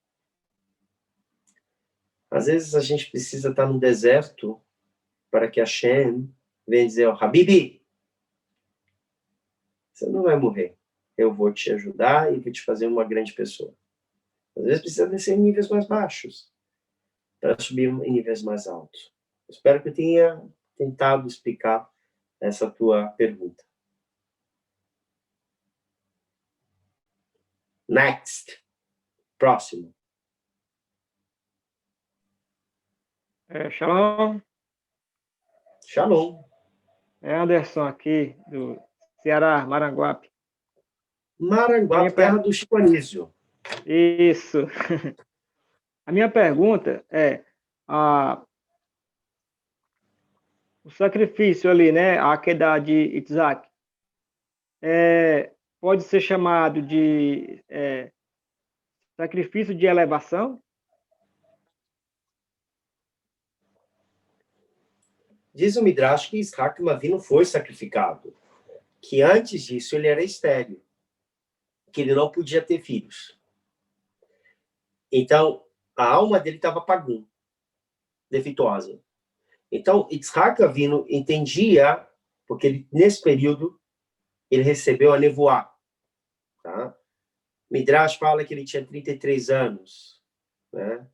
Às vezes a gente precisa estar no deserto para que Hashem venha dizer, Habibi, você não vai morrer. Eu vou te ajudar e vou te fazer uma grande pessoa. Às vezes precisa descer em níveis mais baixos para subir em níveis mais altos. Espero que eu tenha tentado explicar essa tua pergunta. Next. Próximo.
Shalom,
Shalom.
é Anderson aqui, do Ceará, Maranguape.
Maranguape, terra do Chico Anísio.
Isso. A minha pergunta é, o sacrifício ali, né, a Akedah de Isaac, pode ser chamado de sacrifício de elevação?
Diz o Midrash que Isaac Avinu foi sacrificado, que antes disso ele era estéril, que ele não podia ter filhos. Então, a alma dele estava pagum, defeituosa. Então, Isaac Avinu entendia, porque nesse período ele recebeu a nevoá. Tá? Midrash fala que ele tinha 33 anos. né?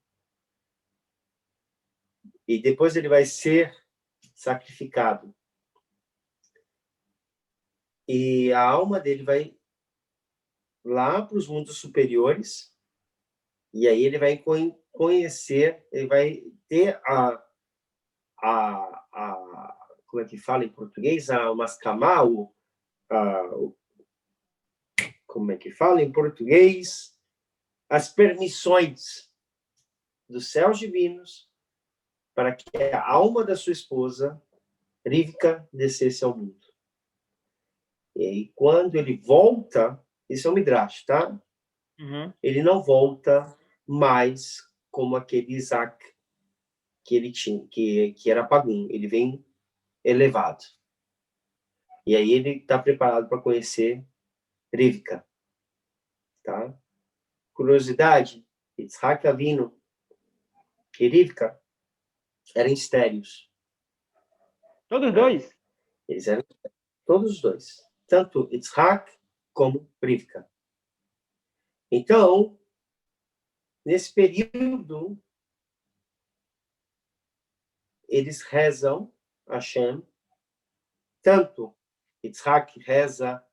E depois ele vai ser sacrificado. E a alma dele vai lá para os mundos superiores, e aí ele vai conhecer, ele vai ter como é que fala em português? Como é que fala em português? As permissões dos céus divinos para que a alma da sua esposa, Rivka, descesse ao mundo. E aí, quando ele volta, isso é um midrash, tá?
Uhum.
Ele não volta mais como aquele Isaac que ele tinha, que era pagum. Ele vem elevado. E aí ele está preparado para conhecer Rivka, tá? Curiosidade, Yitzhak Avinu e Rivka eram estéreos.
Todos dois?
Eles eram todos os dois. Tanto Yitzhak como Rivka. Então, nesse período, eles rezam a Hashem. Tanto Yitzhak reza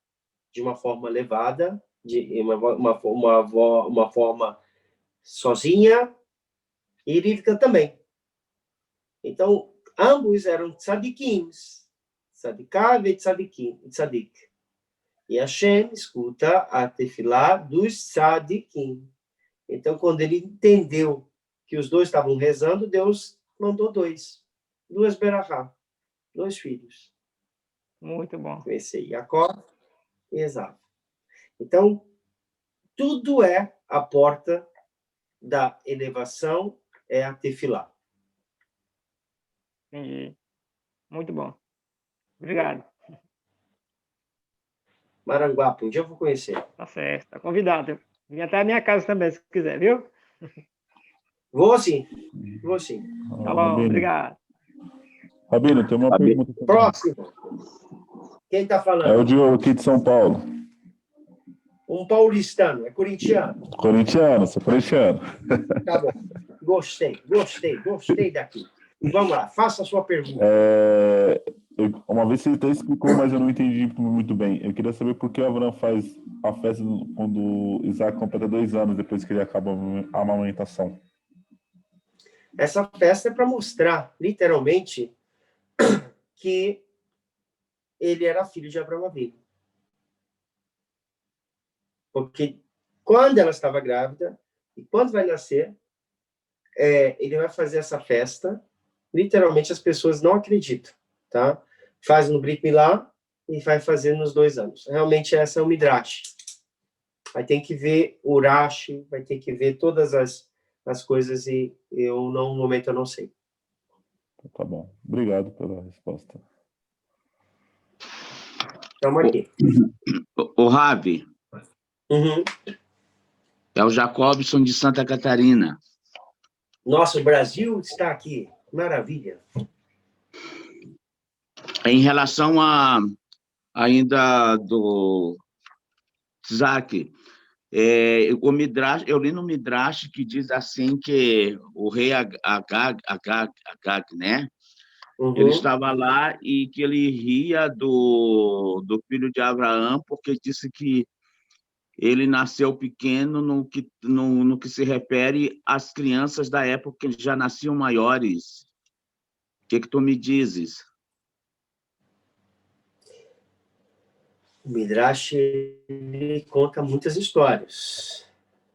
de uma forma elevada, de uma forma sozinha, e Rivka também. Então, ambos eram tzadikim, tzadikah e tzadik. E Hashem escuta a tefilá dos tzadikim. Então, quando ele entendeu que os dois estavam rezando, Deus mandou duas berachá, 2 filhos.
Muito bom.
Comecei Jacó e Esaú. Então, tudo é a porta da elevação, é a tefilá.
Entendi. Muito bom. Obrigado.
Maranguape, um dia eu vou conhecer.
Tá certo. Tá convidado. Vem até a minha casa também, se quiser, viu?
Vou sim.
Tá bom, obrigado.
Rabino, tem uma pergunta.
Próximo. Quem está falando?
É o Diogo aqui de São Paulo.
Um paulistano, é corintiano.
Corintiano, sou corintiano.
Tá bom. Gostei daqui. Vamos lá, faça a sua pergunta.
Uma vez você até explicou, mas eu não entendi muito bem. Eu queria saber por que o Abraão faz a festa quando Isaac completa 2 anos, depois que ele acaba a amamentação.
Essa festa é para mostrar, literalmente, que ele era filho de Abraão Avinu. Porque quando ela estava grávida, e quando vai nascer, ele vai fazer essa festa. Literalmente, as pessoas não acreditam, tá? Faz no Brit Milá e vai fazer nos 2 anos. Realmente, essa é o Midrash. Vai ter que ver o Rashi, vai ter que ver todas as coisas e no momento, eu não sei.
Tá bom. Obrigado pela resposta.
Estamos aqui.
O Ravi,
Uhum.
é o Jacobson de Santa Catarina.
Nossa, o Brasil está aqui. Maravilha.
Em relação ainda do Isaac, o Midrash, eu li no Midrash que diz assim que o rei Agag, né?
Uhum.
Ele estava lá e que ele ria do filho de Abraão porque disse que ele nasceu pequeno no que se refere às crianças da época que já nasciam maiores. O que tu me dizes?
O Midrash ele conta muitas histórias,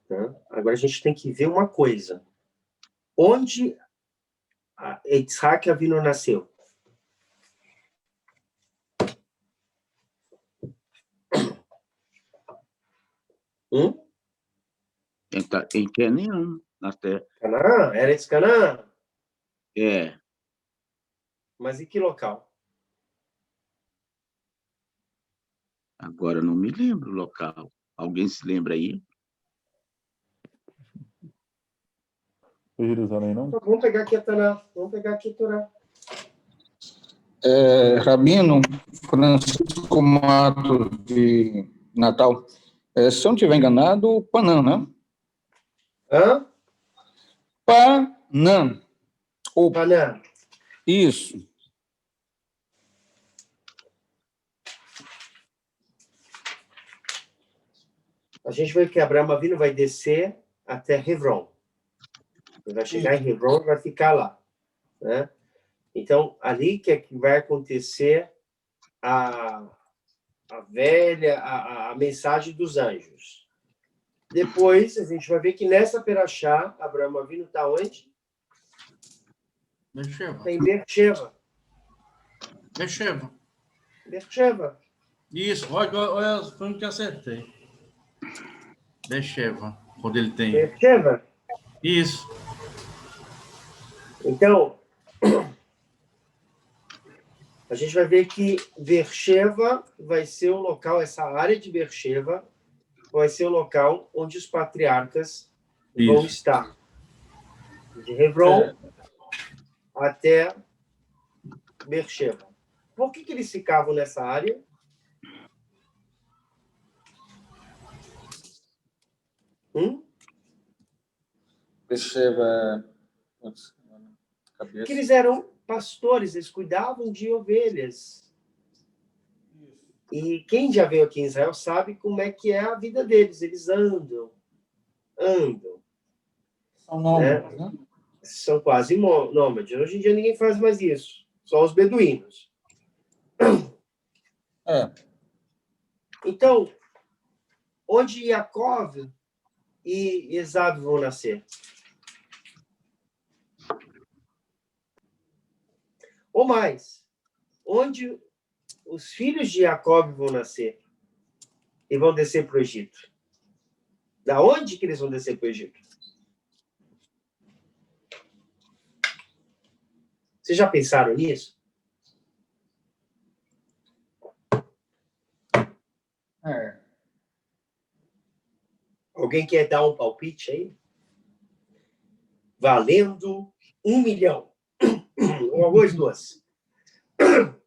né? Agora a gente tem que ver uma coisa. Onde Yitzhak Avinu nasceu?
Em Canaã, na terra.
Canaã? Eretz Canaã?
É.
Mas em que local?
Agora não me lembro o local. Alguém se lembra aí?
Foi Jerusalém, não?
Então, vamos pegar aqui a Taná. Vamos pegar aqui a Torá.
Rabino Francisco Matos de Natal. Se eu não estiver enganado, Panã, né?
Hã?
Panã. Ou
Panã.
isso.
A gente vai que Abraão Avinu vai descer até Hebron. Ele vai chegar em Hebron e vai ficar lá, né? Então, ali que é que vai acontecer a mensagem dos anjos. Depois, a gente vai ver que nessa Perachá, Abraão Avinu está onde?
Beersheba.
Está em Beersheba.
Beersheba.
Beersheba.
Isso, olha, foi onde que acertei. Beersheba, quando ele tem.
Beersheba.
Isso.
Então, a gente vai ver que Beersheba vai ser o local, essa área de Beersheba vai ser o local onde os patriarcas vão estar. De Hebron até Beersheba. Por que eles ficavam nessa área?
Beersheba.
Porque eles eram pastores, eles cuidavam de ovelhas. E quem já veio aqui em Israel sabe como é que é a vida deles. Eles andam.
São nômades, né?
São quase nômades. Hoje em dia ninguém faz mais isso. Só os beduínos. Então, onde Yaakov e Esaú vão nascer? Ou mais, onde os filhos de Jacob vão nascer e vão descer para o Egito? Da onde que eles vão descer para o Egito? Vocês já pensaram nisso? Alguém quer dar um palpite aí? Valendo 1 milhão. Um arroz doce.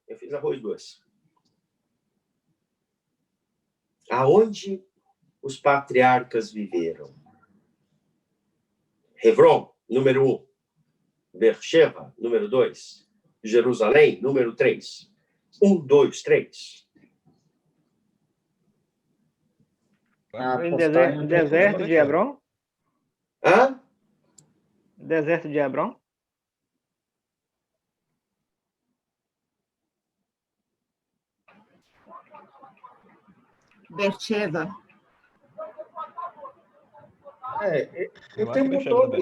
Eu fiz arroz doce. Aonde os patriarcas viveram? Hebron, número 1. Beersheba, número 2. Jerusalém, número 3. 1, 2, 3.
Em deserto de Hebron?
Hã?
Deserto de Hebron?
Beersheba.
O tempo todo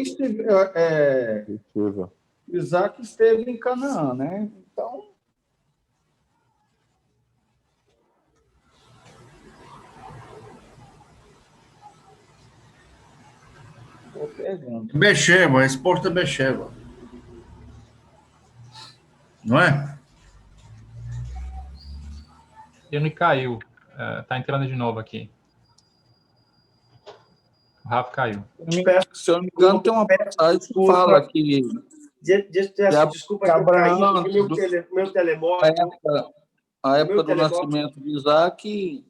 Isaac esteve em Canaã, né? Então. Boa pergunta.
Beersheba, a resposta é Beersheba. Não é?
Ele caiu. Tá entrando de novo aqui. O Rafa caiu.
Se eu não me engano, tem uma passagem que fala que
Desculpa que eu caí, porque meu telemóvel...
A época do nascimento de Isaac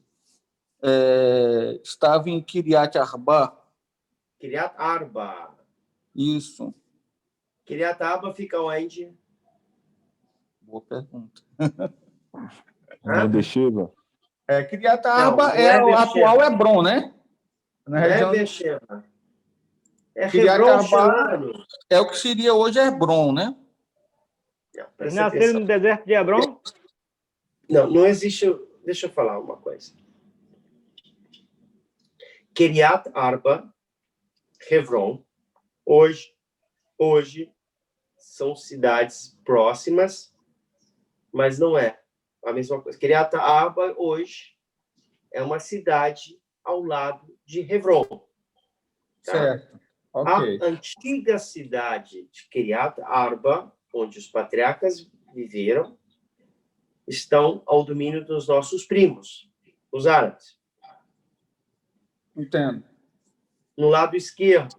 estava em Kiriat Arba.
Kiriat Arba.
Isso.
Kiriat Arba fica onde?
Boa pergunta.
Não é Beersheba?
Kiriat Arba é o atual Hebron, né?
Não é Beersheba. É
Kiriat
Hebron,
Arba
é o que seria hoje Hebron, né?
Eles nasceram no deserto de Hebron?
Não existe... Deixa eu falar uma coisa. Kiriat Arba, Hebron, hoje são cidades próximas, mas não é a mesma coisa. Kiriat Arba, hoje, é uma cidade ao lado de Hebron. Tá?
Certo. Okay.
A antiga cidade de Kiriat Arba, onde os patriarcas viveram, estão ao domínio dos nossos primos, os árabes.
Entendo.
No lado esquerdo.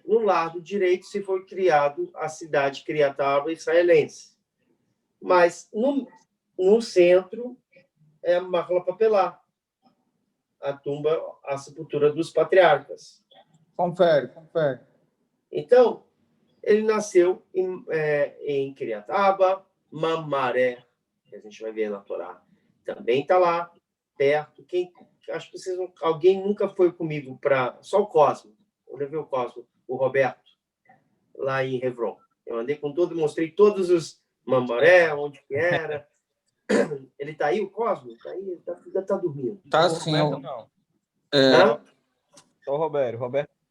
No lado direito se foi criado a cidade Kiriat Arba israelense. Mas no centro é Mahla Papelá, a sepultura dos patriarcas.
Confere.
Então, ele nasceu em Kiryat Arba, Mamare, que a gente vai ver na Torá. Também está lá, perto. Acho que alguém nunca foi comigo para... Só o Cosmo. Eu levei o Cosmo, o Roberto, lá em Hebron. Eu andei com todo, mostrei todos os Mamoré, onde que era. Ele está aí, o Cosmo? Está aí? Ele está dormindo.
Tá sim.
Não.
Só o Roberto.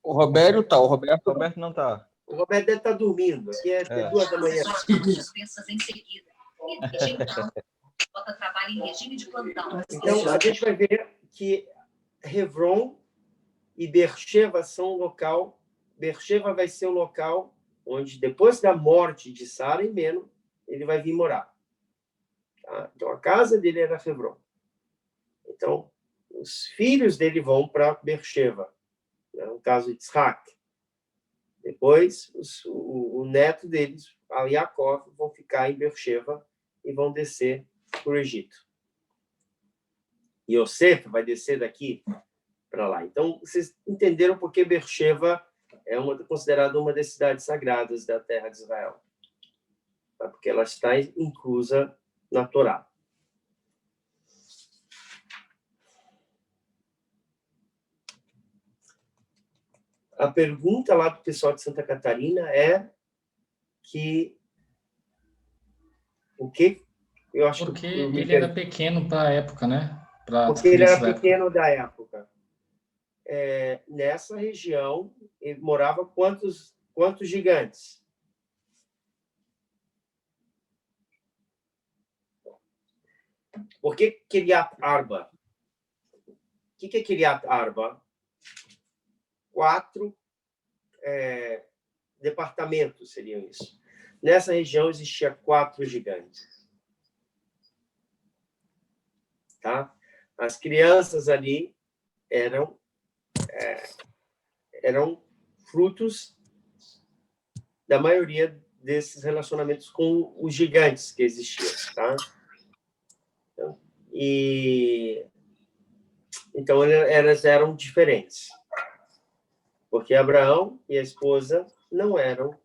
O Roberto tá, o Roberto
não tá.
O Roberto deve estar dormindo. Aqui é 2 da manhã. Então, a gente vai ver que Hebron e Beersheba são um local... Beersheba vai ser o local onde, depois da morte de Sara e Meno, ele vai vir morar. Tá? Então, a casa dele era Hebron. Então, os filhos dele vão para Beersheba. No caso de Isaac. Depois, o neto deles, a Yaakov, vão ficar em Beersheba e vão descer para o Egito. E Yosef vai descer daqui para lá. Então, vocês entenderam por que Beersheba é considerada uma das cidades sagradas da terra de Israel. Tá? Porque ela está inclusa na Torá. A pergunta lá do pessoal de Santa Catarina é eu acho
porque
que
ele era pequeno para a época, né?
Porque ele era pequeno da época. Nessa região, ele morava quantos gigantes? Por que Kiryat Arba? O que é Kiryat Arba? 4 departamentos seriam isso. Nessa região existia 4 gigantes. Tá? As crianças ali eram frutos da maioria desses relacionamentos com os gigantes que existiam. Tá? Então, elas eram diferentes. Porque Abraão e a esposa não eram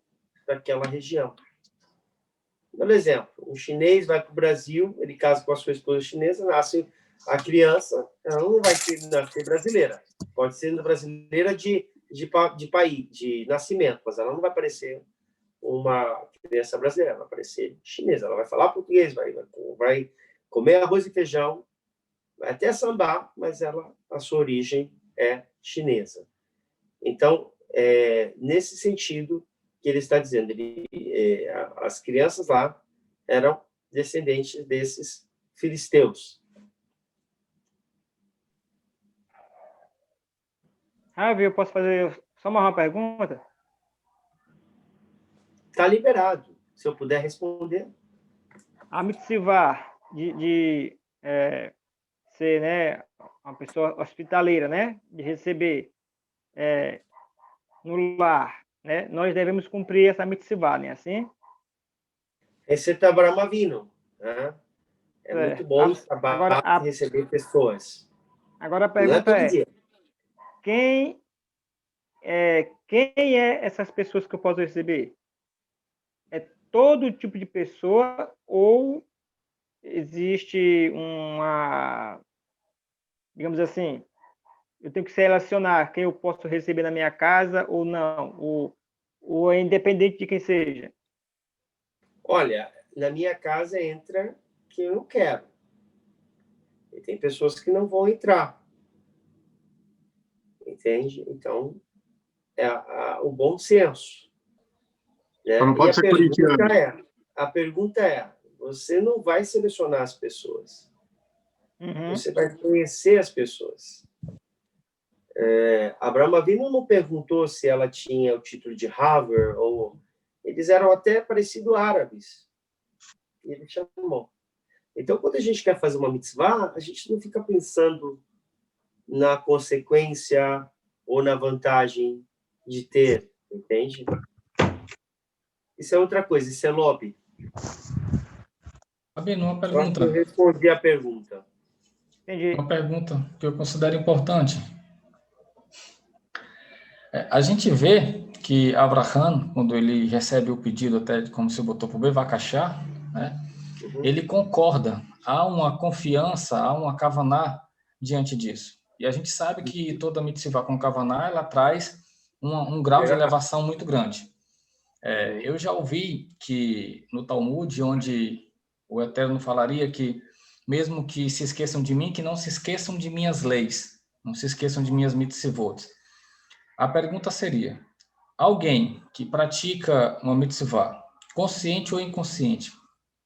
daquela região. Por exemplo, um chinês vai para o Brasil, ele casa com a sua esposa chinesa, nasce a criança, ela não vai nascer brasileira. Pode ser brasileira de país, de nascimento, mas ela não vai parecer uma criança brasileira, ela vai parecer chinesa. Ela vai falar português, vai comer arroz e feijão, vai até sambar, mas a sua origem é chinesa. Então, nesse sentido que ele está dizendo, as crianças lá eram descendentes desses filisteus.
Ravi, eu posso fazer só uma pergunta?
Está liberado, se eu puder responder.
A mitzvah de ser, né, uma pessoa hospitaleira, né, de receber no lar, né, nós devemos cumprir essa mitzvah, né, assim?
Receita Abraham Avinu, né? Muito bom receber pessoas.
Agora a pergunta quem é essas pessoas que eu posso receber? É todo tipo de pessoa ou existe digamos assim, eu tenho que selecionar quem eu posso receber na minha casa ou não, ou é independente de quem seja?
Olha, na minha casa entra quem eu não quero. E tem pessoas que não vão entrar. Entende? Então, o bom senso. Né?
Não pode ser corintiano.
A pergunta é, você não vai selecionar as pessoas. Você vai conhecer as pessoas. Abraham Avinu não perguntou se ela tinha o título de Harvard, ou eles eram até parecidos árabes. E ele chamou. Então, quando a gente quer fazer uma mitzvah, a gente não fica pensando na consequência ou na vantagem de ter, entende? Isso é outra coisa, isso é lobby.
Sabino, uma pergunta.
Eu respondi a pergunta.
Entendi.
Uma pergunta que eu considero importante. A gente vê que Abraham, quando ele recebe o pedido, até como você botou para o Bevacachá, né, ele concorda, há uma confiança, há uma kavaná diante disso. E a gente sabe que toda mitzvah com kavaná, ela traz um grau de elevação muito grande. Eu já ouvi que no Talmud, onde o Eterno falaria que mesmo que se esqueçam de mim, que não se esqueçam de minhas leis, não se esqueçam de minhas mitzvot. A pergunta seria, alguém que pratica uma mitzvah, consciente ou inconsciente,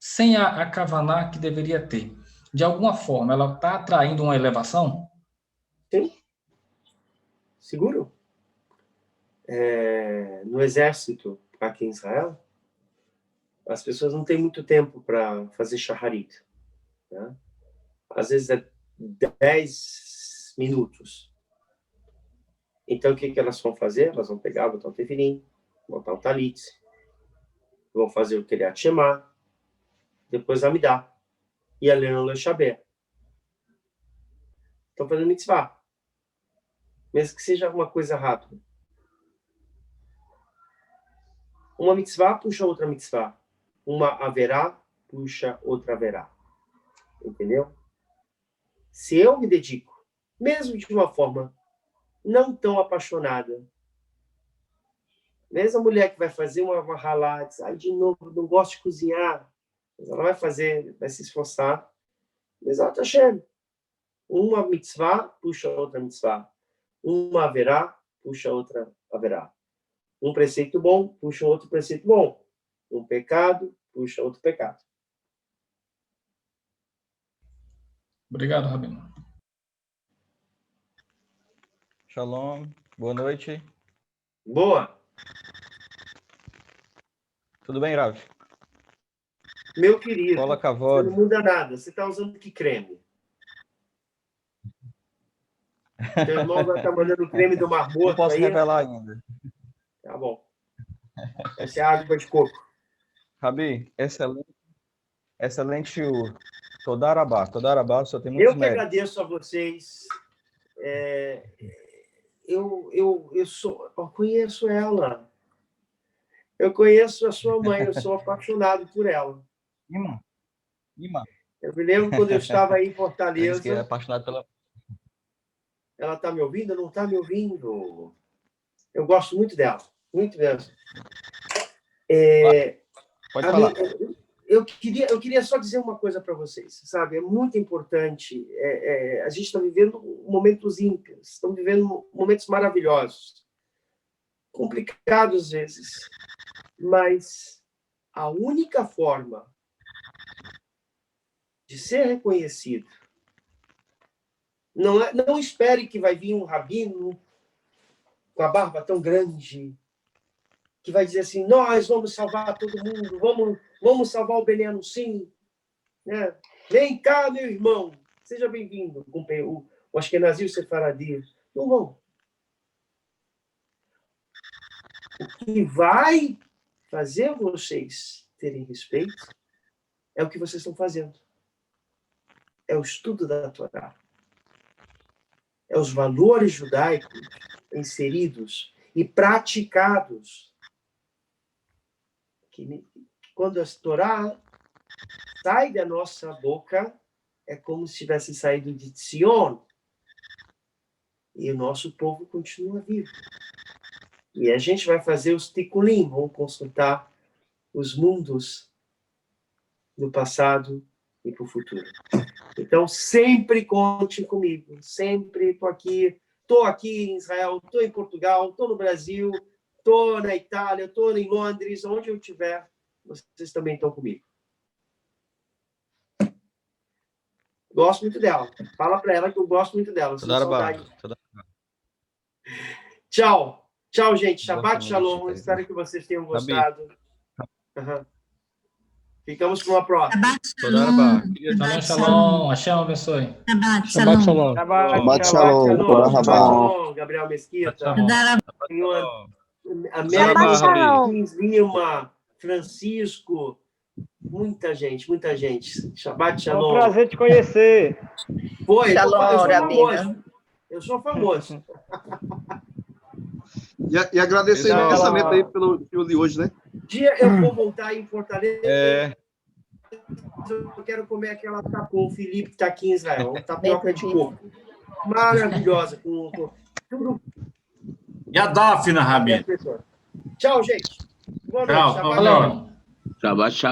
sem a kavaná que deveria ter, de alguma forma, ela está atraindo uma elevação?
Sim. Seguro. No exército, aqui em Israel, as pessoas não têm muito tempo para fazer shaharit. Né? Às vezes é 10 minutos. Então, o que elas vão fazer? Elas vão pegar, botar o tefilim, botar o talit, vão fazer o Kriyat Shema, depois a Amidá, e a Leon Lechabé. Estão fazendo mitzvah. Mesmo que seja alguma coisa rápida. Uma mitzvah puxa outra mitzvah. Uma haverá puxa outra haverá. Entendeu? Se eu me dedico, mesmo de uma forma não tão apaixonada, mesmo a mulher que vai fazer uma halá, diz, de novo, não gosto de cozinhar, mas ela vai fazer, vai se esforçar, mas ela está cheia. Uma mitzvah puxa outra mitzvah. Uma haverá puxa outra haverá. Um preceito bom puxa outro preceito bom. Um pecado puxa outro pecado.
Obrigado, Rabino.
Shalom, boa noite.
Boa.
Tudo bem, Rav?
Meu querido,
Fala,
você não muda nada. Você está usando que creme? Teu irmão vai estar mandando creme do Mar Morto aí?
Não posso revelar ainda.
Tá bom. Essa é água de coco.
Rabi, excelente shiur. Todarabá, só tem muitos
Eu que agradeço a vocês. Eu conheço ela. Eu conheço a sua mãe, eu sou apaixonado por ela.
Ima.
Eu me lembro quando eu estava aí em Fortaleza.
Que é apaixonado pela...
Ela está me ouvindo? Não está me ouvindo? Eu gosto muito dela, muito mesmo.
Pode falar.
Eu queria só dizer uma coisa para vocês, sabe? É muito importante. A gente está vivendo momentos ímpios, estamos vivendo momentos maravilhosos, complicados às vezes, mas a única forma de ser reconhecido, não espere que vai vir um rabino com a barba tão grande que vai dizer assim, nós vamos salvar todo mundo, vamos salvar o Beneno, sim. Né? Vem cá, meu irmão, seja bem-vindo, o Ashkenazi e o Sefaradi. Não vão. O que vai fazer vocês terem respeito é o que vocês estão fazendo. É o estudo da Torá. É os valores judaicos inseridos e praticados. Que quando a Torá sai da nossa boca, é como se tivesse saído de Sion. E o nosso povo continua vivo. E a gente vai fazer os tikulim, vamos consultar os mundos do passado e para o futuro. Então, sempre conte comigo. Sempre estou aqui. Estou aqui em Israel, estou em Portugal, estou no Brasil, estou na Itália, estou em Londres, onde eu estiver, vocês também estão comigo. Gosto muito dela. Fala para ela que eu gosto muito dela. Tchau. Tchau, gente. Shabbat Shalom. Espero que vocês tenham gostado. Ficamos com uma próxima.
Shabbat Shalom. Hashem abençoe.
Shabbat Shalom.
Shabbat Shalom. Gabriel Mesquita. América Lima. Francisco. Muita gente. Shabbat Shalom.
É um prazer te conhecer.
Foi, eu sou famoso.
E agradecer imensamente aí pelo show de hoje, né?
Dia eu vou voltar em Fortaleza.
É,
Eu quero comer aquela tapioca, o Felipe que está aqui em Israel, tapioca de coco. Maravilhosa. Com tudo.
E a Daphne, Rabi?
Tchau, gente. Boa noite.
Tchau.
Valeu.
Shabbat shalom.